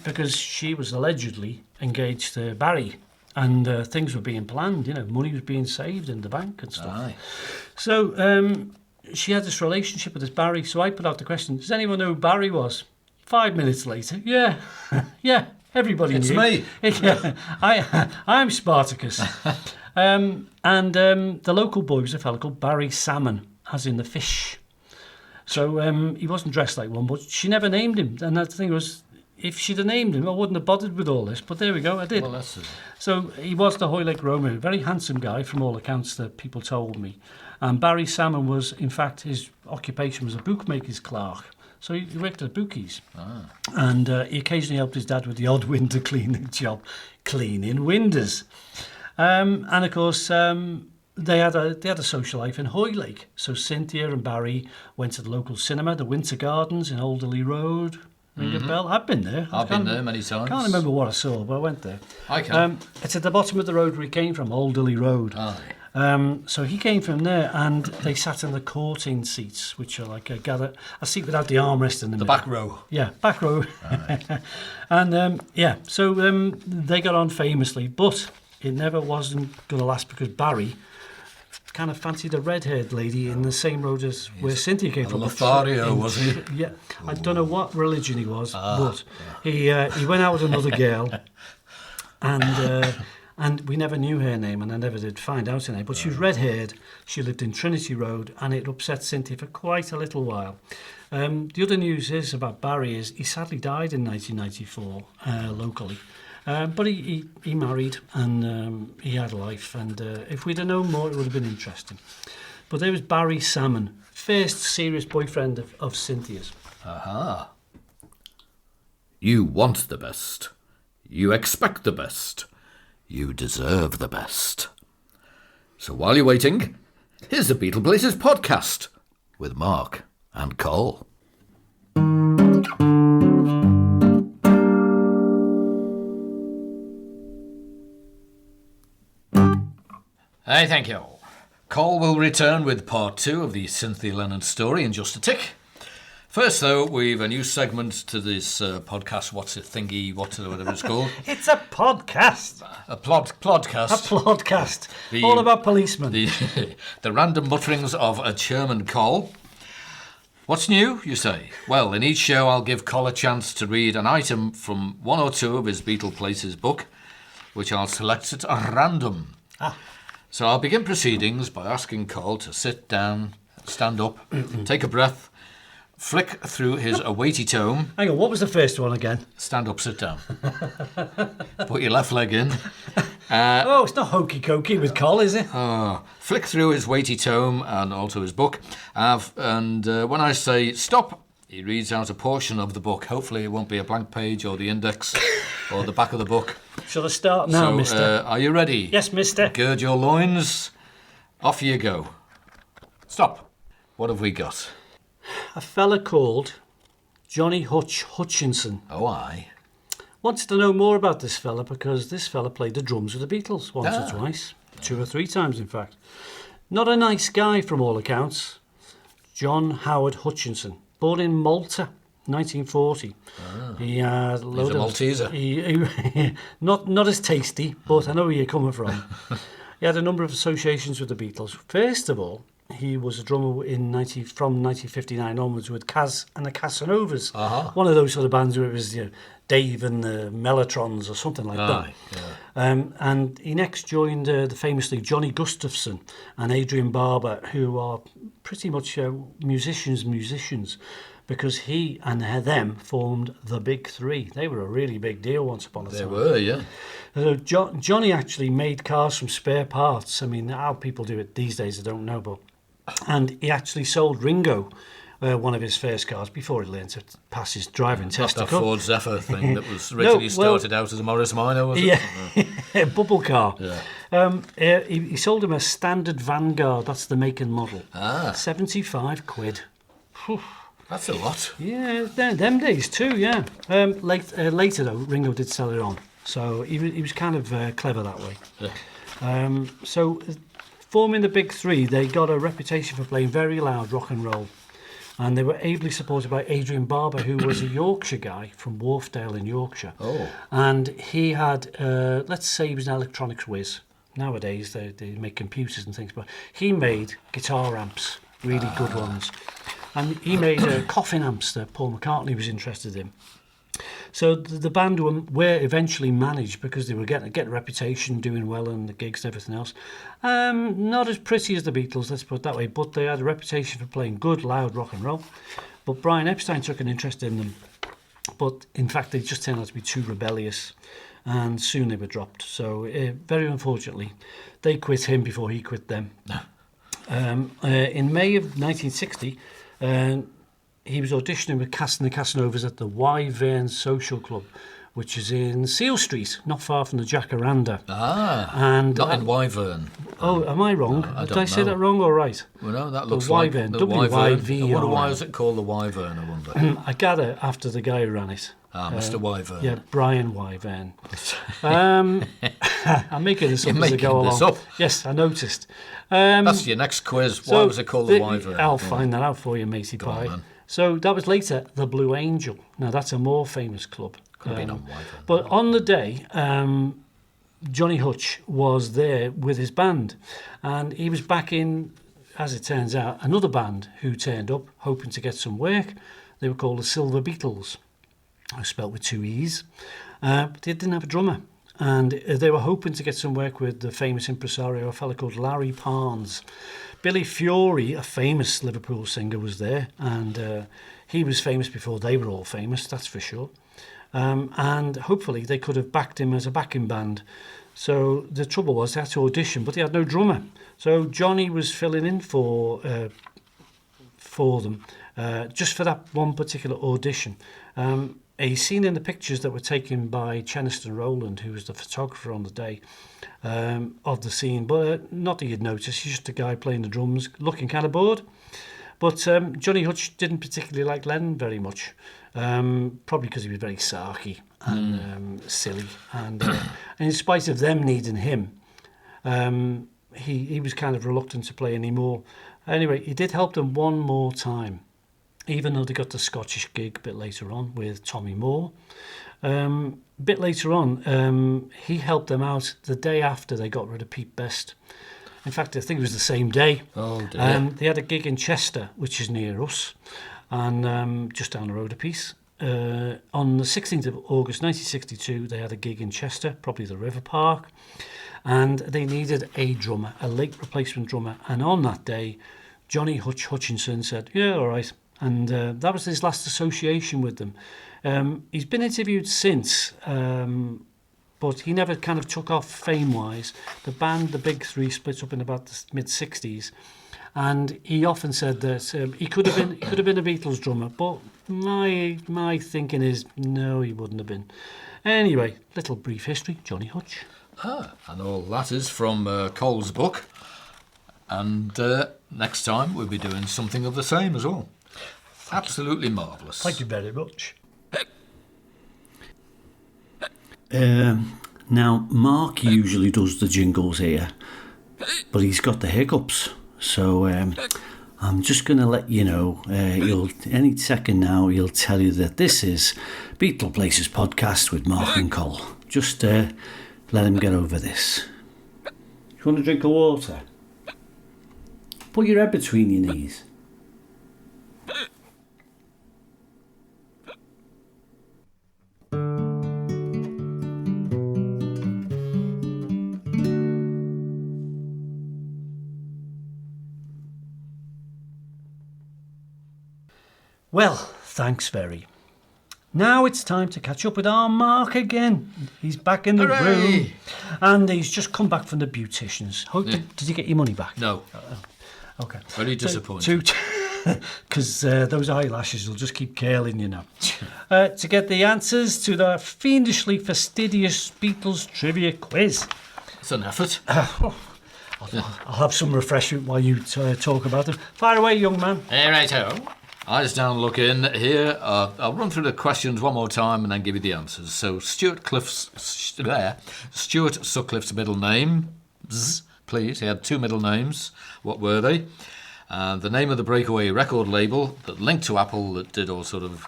A: Because she was allegedly engaged to Barry. and things were being planned. Money was being saved in the bank and stuff.
B: Aye.
A: So she had this relationship with this Barry. So I put out the question: does anyone know who Barry was? 5 minutes later, yeah, yeah, everybody
B: It's
A: knew.
B: me.
A: Yeah, I'm Spartacus. And the local boy was a fellow called Barry Salmon, as in the fish. So he wasn't dressed like one, but she never named him. And the thing was, if she'd have named him, I wouldn't have bothered with all this. But there we go, I did.
B: Well, that's it.
A: So he was the Hoylake Roman, a very handsome guy from all accounts that people told me. And Barry Salmon was, in fact, his occupation was a bookmaker's clerk. So he worked at bookies. And he occasionally helped his dad with the odd window cleaning job, cleaning windows. And of course, they had a social life in Hoylake. So Cynthia and Barry went to the local cinema, the Winter Gardens in Alderley Road. Ring a bell? I've been there.
B: I've been there many times.
A: Can't remember what I saw, but I went there.
B: I can.
A: It's at the bottom of the road where he came from, Alderley Road.
B: Aye.
A: So he came from there, and they sat in the courting seats, which are like a seat without the armrest in the middle.
B: Back row.
A: Yeah, back row. And so they got on famously, but it never wasn't going to last because Barry kind of fancied a red-haired lady in the same road as where Cynthia came from.
B: Lothario, was he?
A: Yeah, I don't know what religion he was, but he went out with another girl, and we never knew her name, and I never did find out her name. But she was red-haired. She lived in Trinity Road, and it upset Cynthia for quite a little while. The other news is about Barry is he sadly died in 1994 locally. But he married and he had a life, and if we'd have known more, it would have been interesting. But there was Barry Salmon, first serious boyfriend of Cynthia's.
B: Aha. You want the best. You expect the best. You deserve the best. So while you're waiting, here's the Beatleplaces Podcast with Mark and Col. Hey, thank you. Col will return with part 2 of the Cynthia Lennon story in just a tick. First, though, we've a new segment to this podcast. What's it thingy? Whatever it's called?
A: It's a podcast.
B: A plodcast.
A: A plodcast. All about policemen.
B: The random mutterings of a chairman Col. What's new, you say? Well, in each show, I'll give Col a chance to read an item from one or two of his Beatleplaces book, which I'll select at random. So I'll begin proceedings by asking Col to sit down, stand up, take a breath, flick through his weighty tome.
A: Hang on, what was the first one again?
B: Stand up, sit down. Put your left leg in.
A: It's not hokey cokey with Col, is it?
B: Flick through his weighty tome and also his book. And when I say stop, he reads out a portion of the book. Hopefully it won't be a blank page or the index or the back of the book.
A: Shall I start now, mister?
B: Are you ready?
A: Yes, mister.
B: Gird your loins. Off you go. Stop. What have we got?
A: A fella called Johnny Hutchinson.
B: Oh, aye.
A: Wants to know more about this fella because this fella played the drums with the Beatles once or twice. 2 or 3 times, in fact. Not a nice guy from all accounts. John Howard Hutchinson. Born in Malta, 1940. He had a load of
B: Malteser.
A: He not as tasty, but I know where you're coming from. He had a number of associations with the Beatles. First of all, he was a drummer from 1959 onwards with Kaz and the Casanovas. One of those sort of bands where it was Dave and the Mellotrons or something like that. Yeah. And he next joined the famously Johnny Gustafson and Adrian Barber, who are pretty much musicians, because he and them formed the Big Three. They were a really big deal once upon a time.
B: They were, yeah.
A: So Johnny actually made cars from spare parts. I mean, how people do it these days, I don't know, but... And he actually sold Ringo one of his first cars before he learned to pass his driving test.
B: Not that Ford Zephyr thing that was originally started out as a Morris Minor, was it?
A: Yeah, bubble car.
B: Yeah.
A: He sold him a standard Vanguard. That's the make and model. 75 quid. Whew.
B: That's a lot.
A: Yeah, them days too, yeah. Later, though, Ringo did sell it on. So he was kind of clever that way.
B: Yeah.
A: So forming the Big Three, they got a reputation for playing very loud rock and roll. And they were ably supported by Adrian Barber, who was a Yorkshire guy from Wharfdale in Yorkshire.
B: Oh.
A: And he had, let's say he was an electronics whiz. Nowadays they make computers and things, but he made guitar amps, really good ones. And he made coffin amps that Paul McCartney was interested in. So the band were eventually managed because they were getting a reputation, doing well in the gigs and everything else. Not as pretty as the Beatles, let's put it that way, but they had a reputation for playing good, loud rock and roll. But Brian Epstein took an interest in them. But in fact, they just turned out to be too rebellious, and soon they were dropped. So very unfortunately, they quit him before he quit them. In May of 1960, he was auditioning with Casting the Casanovas at the Wyvern Social Club, which is in Seal Street, not far from the Jacaranda.
B: And not in Wyvern.
A: Oh, am I wrong? Did I say that wrong or right?
B: Well, no, that looks
A: Wyvern,
B: like the Wyvern.
A: W-Y-V-R-N.
B: I wonder why is it called the Wyvern, I wonder.
A: I gather after the guy who ran it.
B: Mr. Wyvern.
A: Yeah, Brian Wyvern. I'm making this up as I go along.
B: Up.
A: Yes, I noticed.
B: That's your next quiz. Why was it called the Wyvern?
A: I'll find that out for you, matey pie.
B: On,
A: so that was later the Blue Angel. Now that's a more famous club.
B: Could have been on Wyvern.
A: But on the day, Johnny Hutch was there with his band, and he was back in, as it turns out, another band who turned up hoping to get some work. They were called the Silver Beatles, spelt with 2 E's. They didn't have a drummer, and they were hoping to get some work with the famous impresario, a fellow called Larry Parnes. Billy Fury, a famous Liverpool singer, was there, and he was famous before they were all famous, that's for sure. And hopefully they could have backed him as a backing band. So the trouble was they had to audition, but they had no drummer. So Johnny was filling in for them, just for that one particular audition. He's seen in the pictures that were taken by Cheniston Rowland, who was the photographer on the day of the scene. But not that you'd notice, he's just a guy playing the drums, looking kind of bored. But Johnny Hutch didn't particularly like Lennon very much, probably because he was very sarky and silly. And in spite of them needing him, he was kind of reluctant to play anymore. Anyway, he did help them one more time, even though they got the Scottish gig a bit later on with Tommy Moore. A bit later on, he helped them out the day after they got rid of Pete Best. In fact, I think it was the same day.
B: Oh, dear.
A: They had a gig in Chester, which is near us, and just down the road a piece. On the 16th of August 1962, they had a gig in Chester, probably the River Park, and they needed a drummer, a late replacement drummer. And on that day, Johnny Hutchinson said, yeah, all right. And that was his last association with them. He's been interviewed since, but he never kind of took off fame-wise. The band, the Big Three, split up in about the mid-60s, and he often said that he could have been a Beatles drummer, but my thinking is no, he wouldn't have been. Anyway, little brief history, Johnny Hutch.
B: And all that is from Col's book, and next time we'll be doing something of the same as well. Absolutely marvellous.
A: Thank you very much.
D: Now, Mark usually does the jingles here, but he's got the hiccups. So I'm just going to let you know, any second now, he'll tell you that this is Beatleplaces Podcast with Mark and Col. Just let him get over this. You want a drink of water? Put your head between your knees.
A: Well, thanks very. Now it's time to catch up with our Mark again. He's back in the room, and he's just come back from the beauticians. Did you get your money back?
B: No.
A: Okay.
B: Very disappointed.
A: Because those eyelashes will just keep curling, you know. To get the answers to the fiendishly fastidious Beatles Trivia Quiz.
B: It's an effort.
A: I'll have some refreshment while you talk about them. Fire away, young man.
B: Hey, righto. I just down look in here. I'll run through the questions one more time and then give you the answers. So Stuart Sutcliffe's middle name, please. He had two middle names. What were they? And the name of the breakaway record label that linked to Apple, that did all sort of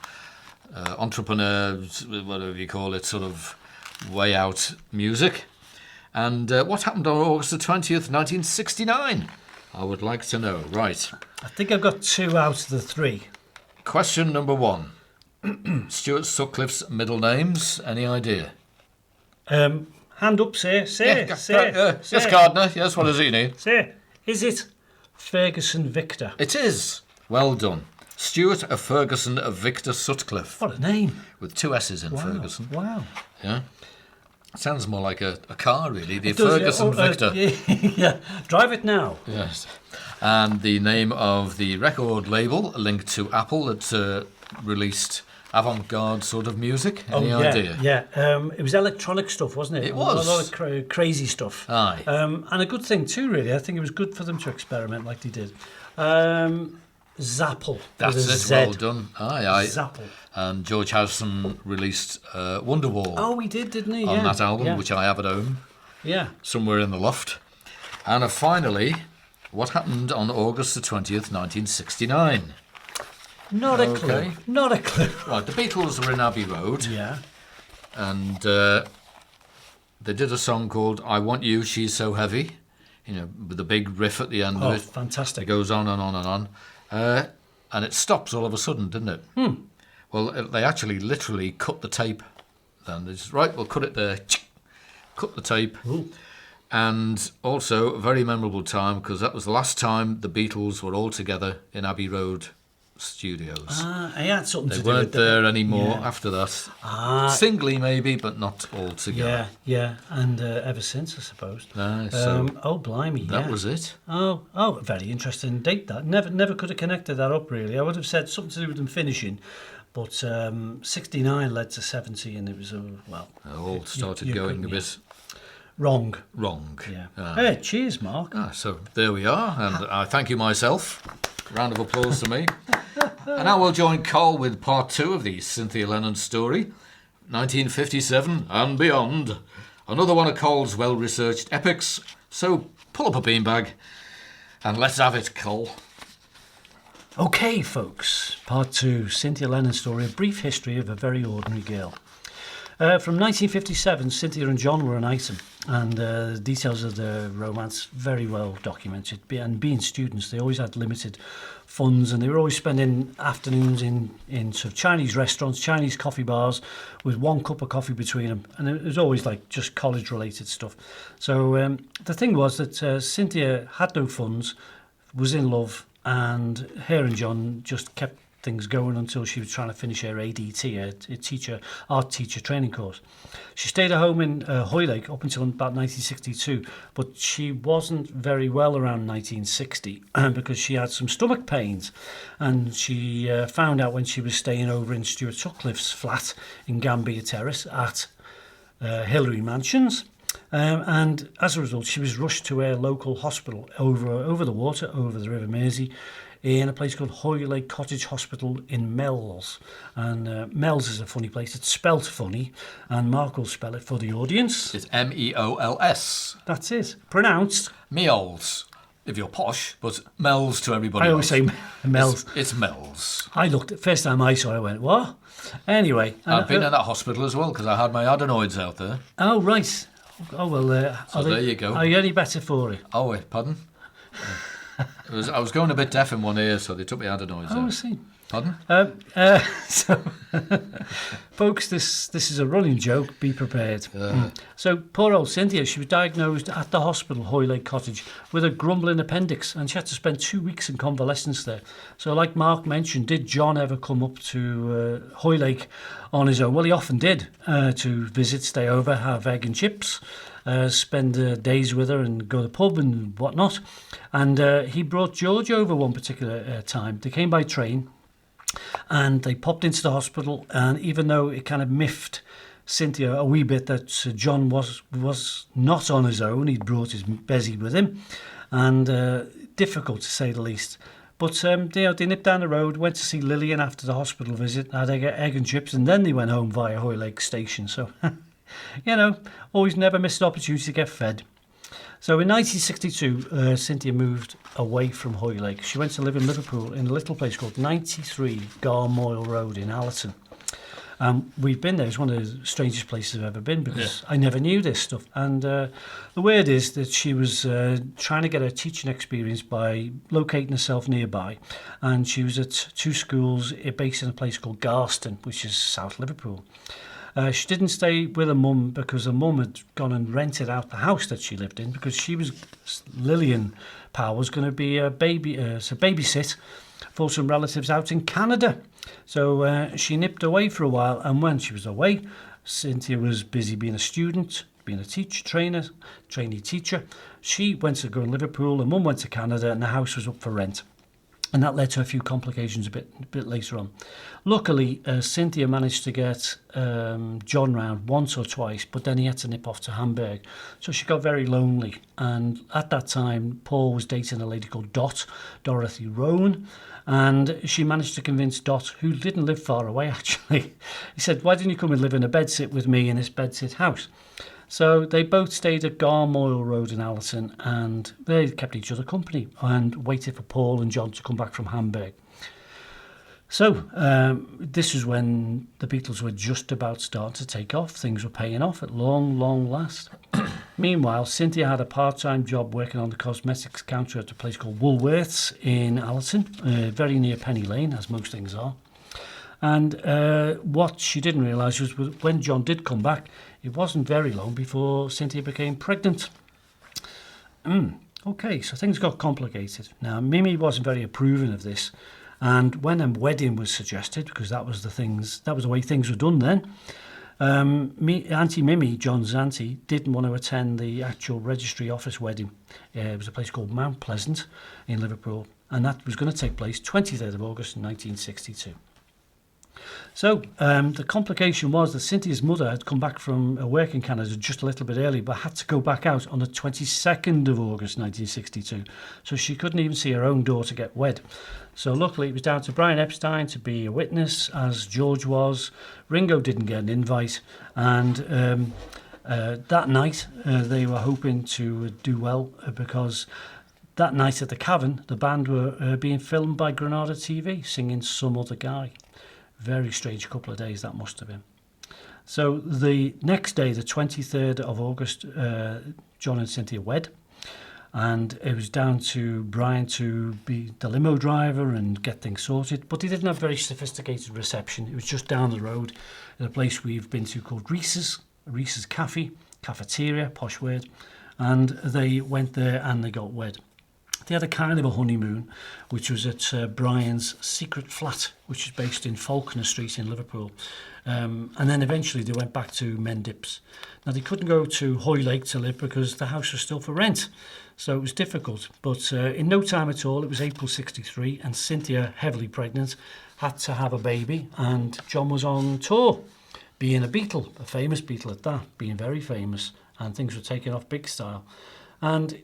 B: entrepreneurs, whatever you call it, sort of way out music. And what happened on August the 20th, 1969? I would like to know. Right.
A: I think I've got 2 out of the 3.
B: Question number 1. Stuart Sutcliffe's middle names. Any idea?
A: Hand up, say.
B: Yes, Gardner. Yes, what is it you need?
A: Say. Is it Ferguson Victor?
B: It is. Well done. Stuart of Ferguson of Victor Sutcliffe.
A: What a name.
B: With 2 S's in Ferguson.
A: Wow.
B: Yeah. Sounds more like a car, really. The
A: It does,
B: Ferguson Victor.
A: Yeah. Drive it now.
B: Yes. And the name of the record label linked to Apple that released avant-garde sort of music. Any idea?
A: Yeah. It was electronic stuff, wasn't it?
B: It was.
A: A lot of crazy stuff.
B: Aye.
A: And a good thing too, really. I think it was good for them to experiment like they did. Zapple.
B: That's
A: with a
B: it.
A: Z.
B: Well done. Aye.
A: Zapple.
B: And George Harrison released Wonderwall
A: Oh, he did, didn't he?
B: on that album,
A: yeah.
B: which I have at home,
A: Yeah.
B: somewhere in the loft. And finally, what happened on August the 20th, 1969?
A: Not a clue.
B: Okay.
A: Not a clue.
B: Right, the Beatles were in Abbey Road,
A: Yeah.
B: and they did a song called I Want You, She's So Heavy, with a big riff at the end
A: Oh,
B: of it. It
A: fantastic.
B: goes on and on and on. And it stops all of a sudden, didn't it? Well, they actually literally cut the tape. Then they just, right, we'll cut it there. Cut the tape.
A: Ooh.
B: And also a very memorable time, because that was the last time the Beatles were all together in Abbey Road studios.
A: He had something
B: They
A: to do
B: weren't
A: with
B: there anymore
A: Yeah.
B: after that.
A: Ah.
B: Singly maybe, but not all together.
A: Yeah. And ever since, I suppose.
B: So
A: Oh, blimey, yeah.
B: that was it.
A: Oh, very interesting date that. Never could have connected that up, really. I would have said something to do with them finishing, but 69 led to 70, and it was, well...
B: It all started
A: you
B: going a
A: couldn't,
B: bit
A: Wrong.
B: Yeah.
A: Hey, cheers, Mark.
B: So there we are, and I thank you myself. Round of applause to me. And now we'll join Col with part 2 of the Cynthia Lennon story, 1957 and beyond. Another one of Col's well-researched epics. So pull up a beanbag and let's have it, Col.
A: Okay, folks. Part 2, Cynthia Lennon story, a brief history of a very ordinary girl. From 1957, Cynthia and John were an item, and the details of the romance very well documented. And being students, they always had limited funds, and they were always spending afternoons in sort of Chinese restaurants, Chinese coffee bars, with 1 cup of coffee between them, and it was always like just college-related stuff. So the thing was that Cynthia had no funds, was in love, and her and John just kept things going until she was trying to finish her ADT, art teacher training course. She stayed at home in Hoylake up until about 1962, but she wasn't very well around 1960 because she had some stomach pains, and she found out when she was staying over in Stuart Sutcliffe's flat in Gambier Terrace at Hillary Mansions. And as a result, she was rushed to a local hospital over the water, over the River Mersey, in a place called Hoylake Cottage Hospital in Mells. And Mells is a funny place. It's spelt funny, and Mark will spell it for the audience.
B: It's Meols.
A: That's it. Pronounced.
B: Meols, if you're posh, but Mells to everybody
A: I always
B: else.
A: say Mells.
B: It's Mells.
A: I looked at first time I saw it, I went, what? Anyway.
B: I've been in that hospital as well, because I had my adenoids out there.
A: Oh, right. Oh, well,
B: So there you go.
A: Are you any better for it?
B: Oh, wait, pardon? I was going a bit deaf in one ear, so they took my adenoids
A: Oh, I
B: out.
A: see.
B: Pardon?
A: So, folks, this is a running joke. Be prepared. So, poor old Cynthia, she was diagnosed at the hospital, Hoylake Cottage, with a grumbling appendix, and she had to spend 2 weeks in convalescence there. So, like Mark mentioned, did John ever come up to Hoylake on his own? Well, he often did, to visit, stay over, have egg and chips, spend days with her and go to the pub and whatnot. And he brought George over one particular time. They came by train, and they popped into the hospital, and even though it kind of miffed Cynthia a wee bit that John was not on his own, he'd brought his Bezzy with him, and difficult to say the least. But they nipped down the road, went to see Lillian after the hospital visit, had egg and chips, and then they went home via Hoylake Station. So, always never missed an opportunity to get fed. So in 1962, Cynthia moved away from Hoylake. She went to live in Liverpool in a little place called 93 Garmoyle Road in Allerton. We've been there. It's one of the strangest places I've ever been because I never knew this stuff. And the word is that she was trying to get her teaching experience by locating herself nearby. And she was at two schools based in a place called Garston, which is South Liverpool. She didn't stay with her mum because her mum had gone and rented out the house that she lived in because Lillian Powell was going to be babysit for some relatives out in Canada. So she nipped away for a while, and when she was away, Cynthia was busy being a student, being a trainee teacher. She went to go to Liverpool, her mum went to Canada, and the house was up for rent. And that led to a few complications a bit later on. Luckily, Cynthia managed to get John round once or twice, but then he had to nip off to Hamburg. So she got very lonely. And at that time, Paul was dating a lady called Dorothy Rowan. And she managed to convince Dot, who didn't live far away, actually. He said, why didn't you come and live in a bedsit with me in this bedsit house? So they both stayed at Garmoyle Road in Allerton, and they kept each other company and waited for Paul and John to come back from Hamburg. So this was when the Beatles were just about starting to take off. Things were paying off at long, long last. Meanwhile, Cynthia had a part-time job working on the cosmetics counter at a place called Woolworths in Allerton, very near Penny Lane, as most things are. And what she didn't realise was when John did come back, it wasn't very long before Cynthia became pregnant. Okay, so things got complicated. Now, Mimi wasn't very approving of this, and when a wedding was suggested, because that was the way things were done then, Auntie Mimi, John's auntie, didn't want to attend the actual registry office wedding. It was a place called Mount Pleasant in Liverpool, and that was going to take place 23rd of August 1962. So the complication was that Cynthia's mother had come back from work in Canada just a little bit early, but had to go back out on the 22nd of August 1962. So she couldn't even see her own daughter get wed. So luckily it was down to Brian Epstein to be a witness, as George was. Ringo didn't get an invite, and that night they were hoping to do well because that night at the Cavern, the band were being filmed by Granada TV, singing Some Other Guy. Very strange couple of days that must have been. So the next day, the 23rd of August, John and Cynthia wed. And it was down to Brian to be the limo driver and get things sorted. But he didn't have a very sophisticated reception. It was just down the road in a place we've been to called Reese's cafeteria, posh word. And they went there and they got wed. They had a kind of a honeymoon, which was at Brian's secret flat, which is based in Falconer Street in Liverpool. And then eventually they went back to Mendips. Now, they couldn't go to Hoylake to live because the house was still for rent. So it was difficult. But in no time at all, it was April 63, and Cynthia, heavily pregnant, had to have a baby. And John was on tour, being a Beatle, a famous Beatle at that, being very famous. And things were taking off big style. And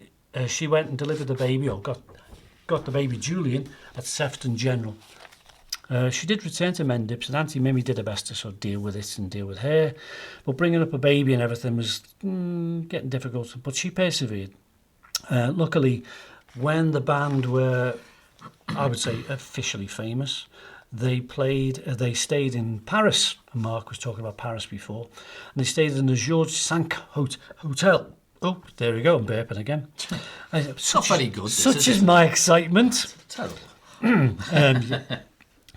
A: she went and delivered the baby, or got the baby Julian at Sefton General. She did return to Mendips, and Auntie Mimi did her best to sort of deal with it and deal with her. But bringing up a baby and everything was getting difficult, but she persevered. Luckily, when the band were, I would say, officially famous, they stayed in Paris. And Mark was talking about Paris before. And they stayed in the Georges V Hotel. Oh, there we go, I'm burping again.
B: It's not very good.
A: Such is my excitement.
B: Terrible.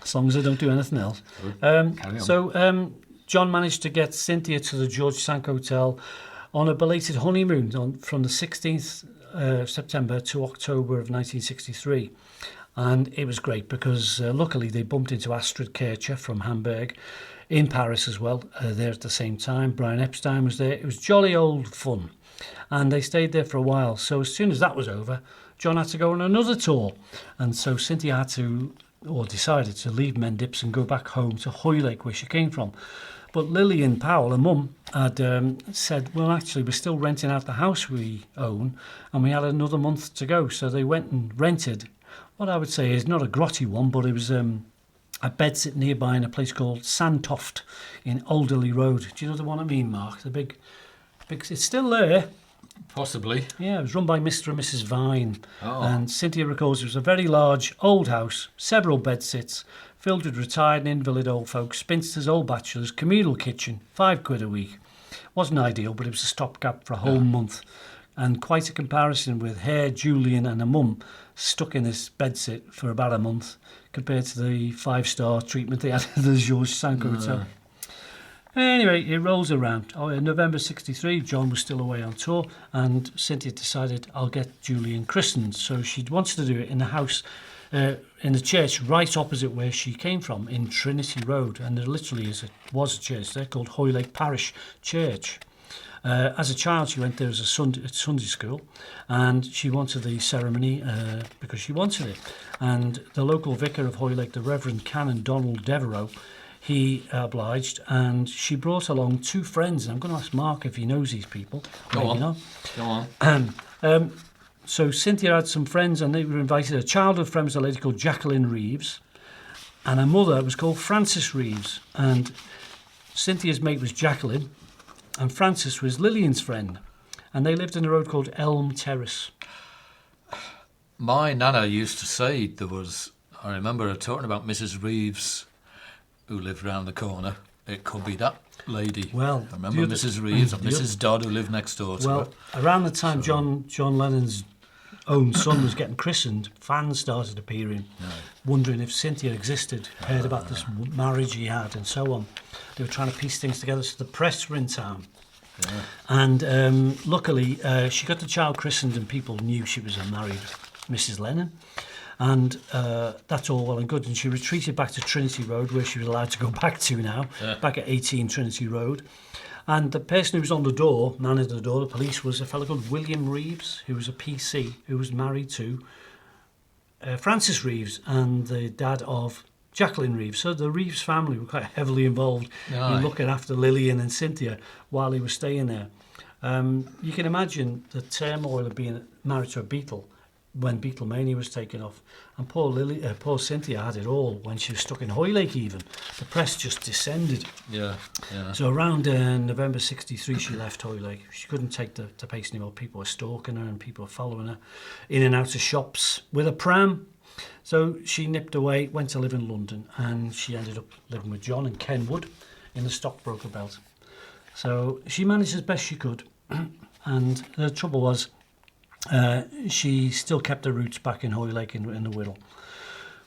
A: As long as I don't do anything else. So John managed to get Cynthia to the George Sank Hotel on a belated honeymoon from the 16th September to October of 1963. And it was great because luckily they bumped into Astrid Kircher from Hamburg in Paris as well, there at the same time. Brian Epstein was there. It was jolly old fun. And they stayed there for a while. So as soon as that was over, John had to go on another tour. And so Cynthia decided to leave Mendips and go back home to Hoylake, where she came from. But Lillian Powell, her mum, had said, well, actually, we're still renting out the house we own, and we had another month to go. So they went and rented what I would say is not a grotty one, but it was a bedsit nearby in a place called Sandtoft in Alderley Road. Do you know the one I mean, Mark? The big, it's still there.
B: Possibly.
A: Yeah, it was run by Mr. and Mrs. Vine.
B: Oh.
A: And Cynthia recalls it was a very large old house, several bedsits, filled with retired and invalid old folks, spinsters, old bachelors, communal kitchen, £5 a week. Wasn't ideal, but it was a stopgap for a whole month. And quite a comparison with her, Julian and her mum stuck in this bedsit for about a month compared to the 5-star treatment they had at the Georges Sanko Hotel. Anyway, it rolls around. In November 63, John was still away on tour, and Cynthia decided, I'll get Julian christened. So she wanted to do it in the house, in the church right opposite where she came from, in Trinity Road. And there literally was a church there called Hoylake Parish Church. As a child, she went there as a Sunday school, and she wanted the ceremony because she wanted it. And the local vicar of Hoylake, the Reverend Canon Donald Devereux, he obliged, and she brought along 2 friends. And I'm going to ask Mark if he knows these people.
B: Go on.
A: Not.
B: Go on.
A: So Cynthia had some friends, and they were invited. A childhood friend was a lady called Jacqueline Reeves, and her mother was called Frances Reeves. And Cynthia's mate was Jacqueline, and Frances was Lillian's friend. And they lived in a road called Elm Terrace.
B: My nana used to say I remember her talking about Mrs. Reeves, who lived round the corner. It could be that lady.
A: Well,
B: I remember Mrs. Reeves and Mrs. Dodd, who lived next door to her.
A: Around the time John Lennon's own son was getting christened, fans started appearing, wondering if Cynthia existed, heard about this marriage he had, and so on. They were trying to piece things together, so the press were in town. Yeah. And luckily, she got the child christened, and people knew she was a married Mrs. Lennon. And that's all well and good. And she retreated back to Trinity Road, where she was allowed to go back to now, back at 18 Trinity Road. And the person who was on the door, man at the door, the police, was a fellow called William Reeves, who was a PC, who was married to Frances Reeves and the dad of Jacqueline Reeves. So the Reeves family were quite heavily involved in looking after Lillian and Cynthia while he was staying there. You can imagine the turmoil of being married to a Beatle when Beatlemania was taken off. And poor Cynthia had it all when she was stuck in Hoylake even. The press just descended. Yeah. So around November 63, she left Hoylake. She couldn't take the pace anymore. People were stalking her and people were following her in and out of shops with a pram. So she nipped away, went to live in London, and she ended up living with John in Kenwood in the stockbroker belt. So she managed as best she could. And the trouble was, she still kept her roots back in Hoylake in the Whittle.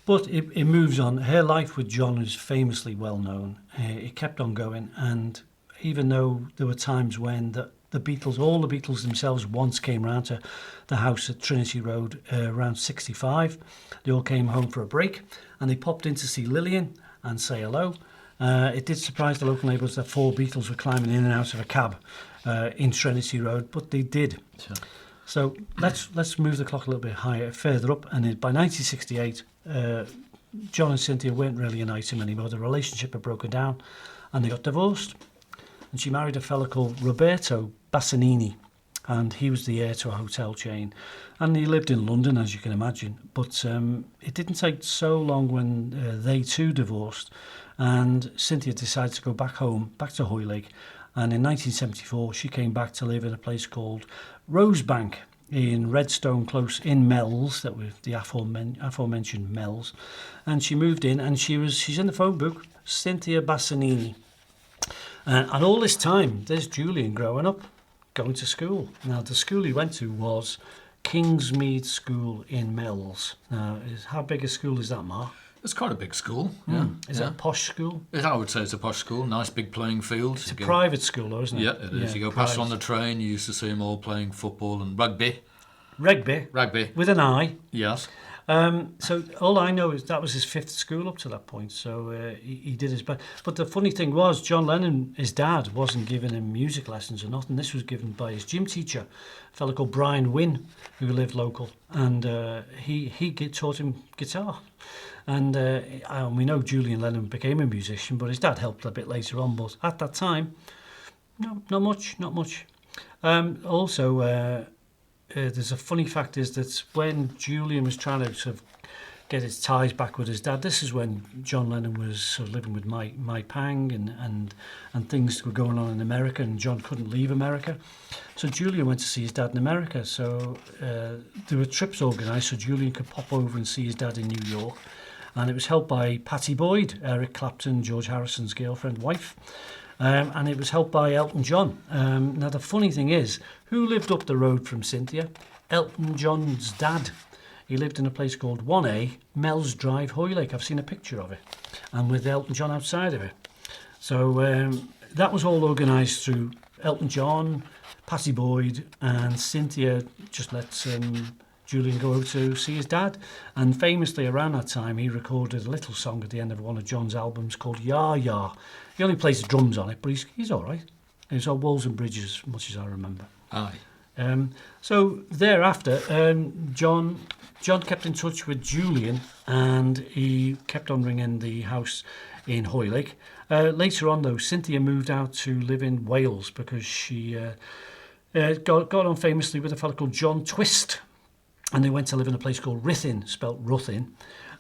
A: But it moves on. Her life with John is famously well known. It kept on going, and even though there were times when the Beatles, all the Beatles themselves once came round to the house at Trinity Road around 65, they all came home for a break, and they popped in to see Lillian and say hello. It did surprise the local neighbours that 4 Beatles were climbing in and out of a cab in Trinity Road, but they did. Sure. So let's move the clock a little bit higher, further up, and by 1968, John and Cynthia weren't really uniting anymore. The relationship had broken down, and they got divorced. And she married a fellow called Roberto Bassanini, and he was the heir to a hotel chain. And he lived in London, as you can imagine. But it didn't take so long when they too divorced, and Cynthia decided to go back home, back to Hoylake. And in 1974, she came back to live in a place called Rosebank in Redstone Close in Mells, that was the aforementioned Mells. And she moved in, and she's in the phone book, Cynthia Bassanini. And all this time, there's Julian growing up, going to school. Now, the school he went to was Kingsmead School in Mells. Now, how big a school is that, Mark?
B: It's quite a big school. Yeah.
A: Is it a posh school?
B: I would say it's a posh school. Nice big playing field.
A: It's a private school, though, isn't it?
B: Yeah, it is. You go past on the train, you used to see them all playing football and rugby.
A: Rugby. With an I.
B: Yes.
A: So all I know is that was his 5th school up to that point. So he did his best. But the funny thing was, John Lennon, his dad, wasn't giving him music lessons or nothing. This was given by his gym teacher, a fellow called Brian Wynne, who lived local. And he taught him guitar. And we know Julian Lennon became a musician, but his dad helped a bit later on. But at that time, no, not much. Also, there's a funny fact is that when Julian was trying to sort of get his ties back with his dad. This is when John Lennon was sort of living with my Pang and things were going on in America, and John couldn't leave America. So Julian went to see his dad in America. So there were trips organised so Julian could pop over and see his dad in New York. And it was helped by Pattie Boyd, Eric Clapton, George Harrison's wife. And it was helped by Elton John. Now, the funny thing is, who lived up the road from Cynthia? Elton John's dad. He lived in a place called 1A, Mel's Drive, Hoylake. I've seen a picture of it. And with Elton John outside of it. So that was all organised through Elton John, Pattie Boyd, and Cynthia just let Julian go over to see his dad. And famously around that time, he recorded a little song at the end of one of John's albums called Ya Ya. He only plays the drums on it, but he's all right. He's on Walls and Bridges, as much as I remember.
B: Aye.
A: So thereafter, John kept in touch with Julian, and he kept on ringing the house in Hoylake. Later on, though, Cynthia moved out to live in Wales because she got on famously with a fellow called John Twist, and they went to live in a place called Ruthin, spelt Ruthin,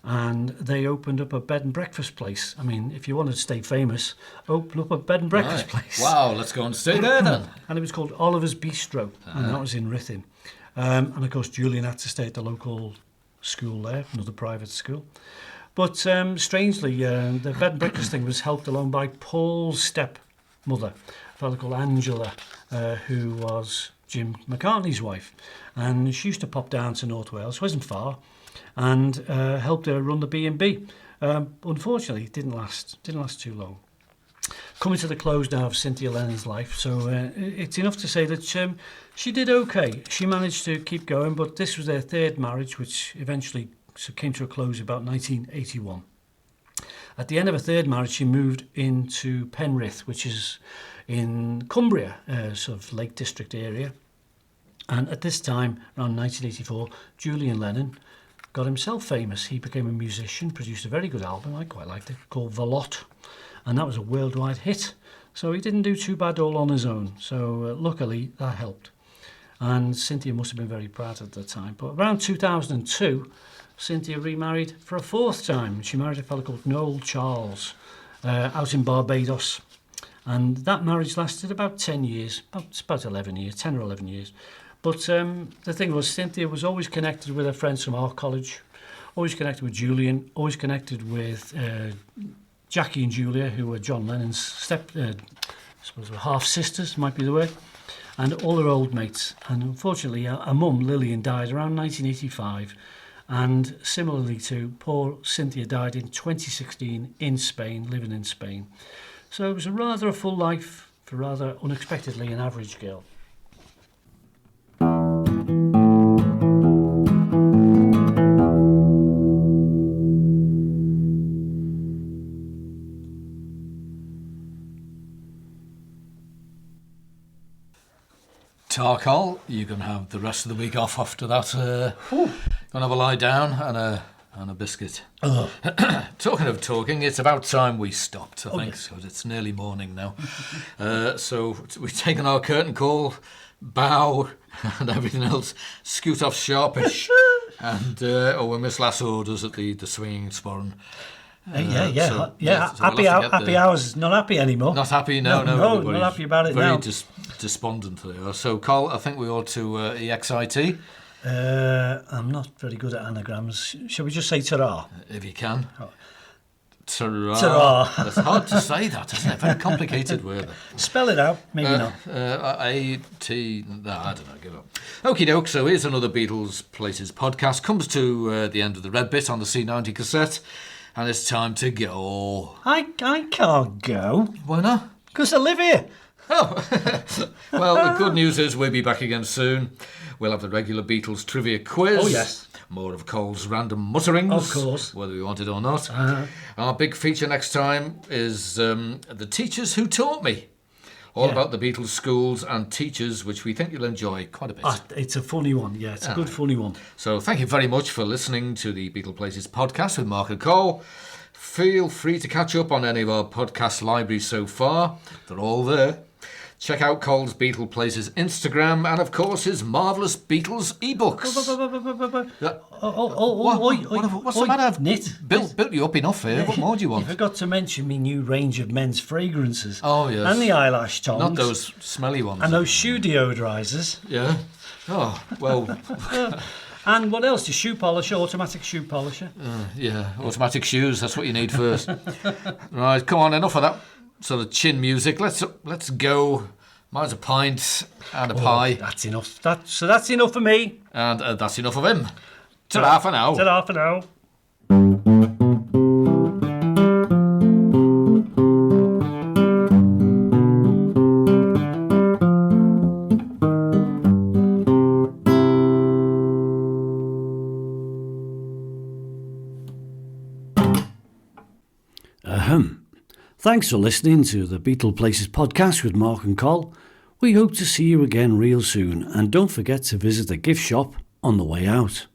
A: and they opened up a bed and breakfast place. I mean, if you wanted to stay famous, open up a bed and breakfast place.
B: Wow, let's go and stay there then.
A: And it was called Oliver's Bistro, and that was in Ruthin. And of course, Julian had to stay at the local school there, another private school. But strangely, the bed and breakfast thing was helped along by Paul's stepmother, a fellow called Angela, who was Jim McCartney's wife. And she used to pop down to North Wales, it wasn't far, and helped her run the B&B. Unfortunately, it didn't last too long. Coming to the close now of Cynthia Lennon's life, so it's enough to say that she did okay. She managed to keep going, but this was their third marriage, which eventually came to a close about 1981. At the end of her third marriage, she moved into Penrith, which is in Cumbria, sort of Lake District area. And at this time, around 1984, Julian Lennon got himself famous. He became a musician, produced a very good album, I quite liked it, called The Lot. And that was a worldwide hit. So he didn't do too bad all on his own. So luckily, that helped. And Cynthia must have been very proud at the time. But around 2002, Cynthia remarried for a fourth time. She married a fellow called Noel Charles out in Barbados. And that marriage lasted about 10 years, about 11 years, 10 or 11 years. But the thing was, Cynthia was always connected with her friends from art college, always connected with Julian, always connected with Jackie and Julia, who were John Lennon's half sisters, might be the word, and all her old mates. And unfortunately, her mum, Lillian, died around 1985. And similarly to poor Cynthia, died in 2016 in Spain, living in Spain. So it was rather a full life for rather unexpectedly an average girl.
B: Col, you can have the rest of the week off after that. Gonna have a lie down and a biscuit. Talking of talking, it's about time we stopped, I think,
A: yes.
B: because it's nearly morning now. So we've taken our curtain call, bow, and everything else, scoot off sharpish, and we missed last orders at the swinging sporran.
A: So happy hours, not happy anymore.
B: Not happy, no,
A: not happy about it now.
B: Very despondent they are. So, Col, I think we ought to EXIT.
A: I'm not very good at anagrams. Shall we just say ta-ra?
B: If you can. Ta-ra.
A: Ta-ra.
B: It's hard to say that, isn't it? Very complicated word.
A: Spell it out, maybe not.
B: A-T... No, I don't know, give up. Okie doke, so here's another Beatles Places podcast. Comes to the end of the red bit on the C90 cassette. And it's time to go.
A: I can't go.
B: Why not?
A: Because I live here.
B: Oh, well, the good news is we'll be back again soon. We'll have the regular Beatles Trivia Quiz.
A: Oh, yes.
B: More of Col's random mutterings.
A: Of course.
B: Whether we want it or not. Our big feature next time is The Teachers Who Taught Me. All about the Beatles schools and teachers, which we think you'll enjoy quite a bit.
A: It's a funny one, yeah. It's a good funny one.
B: So thank you very much for listening to the Beatleplaces Podcast with Mark and Col. Feel free to catch up on any of our podcast libraries so far. They're all there. Check out Col's Beatleplaces Instagram and, of course, his marvellous Beatles ebooks. What's the matter? I've built you up enough here. What more do you want?
A: You forgot to mention me new range of men's fragrances.
B: Oh, yes.
A: And the eyelash tongs.
B: Not those smelly ones.
A: And those shoe deodorizers.
B: Yeah. Oh, well...
A: And what else? The shoe polisher, automatic shoe polisher.
B: Yeah, automatic shoes, that's what you need first. Right, come on, enough of that sort of chin music. Let's go. Mine's a pint and a pie.
A: That's enough. That's enough for me.
B: And that's enough of him. Ta-ra for now.
A: Ta-ra for now. Thanks for listening to the Beatleplaces Podcast with Mark and Col. We hope to see you again real soon, and don't forget to visit the gift shop on the way out.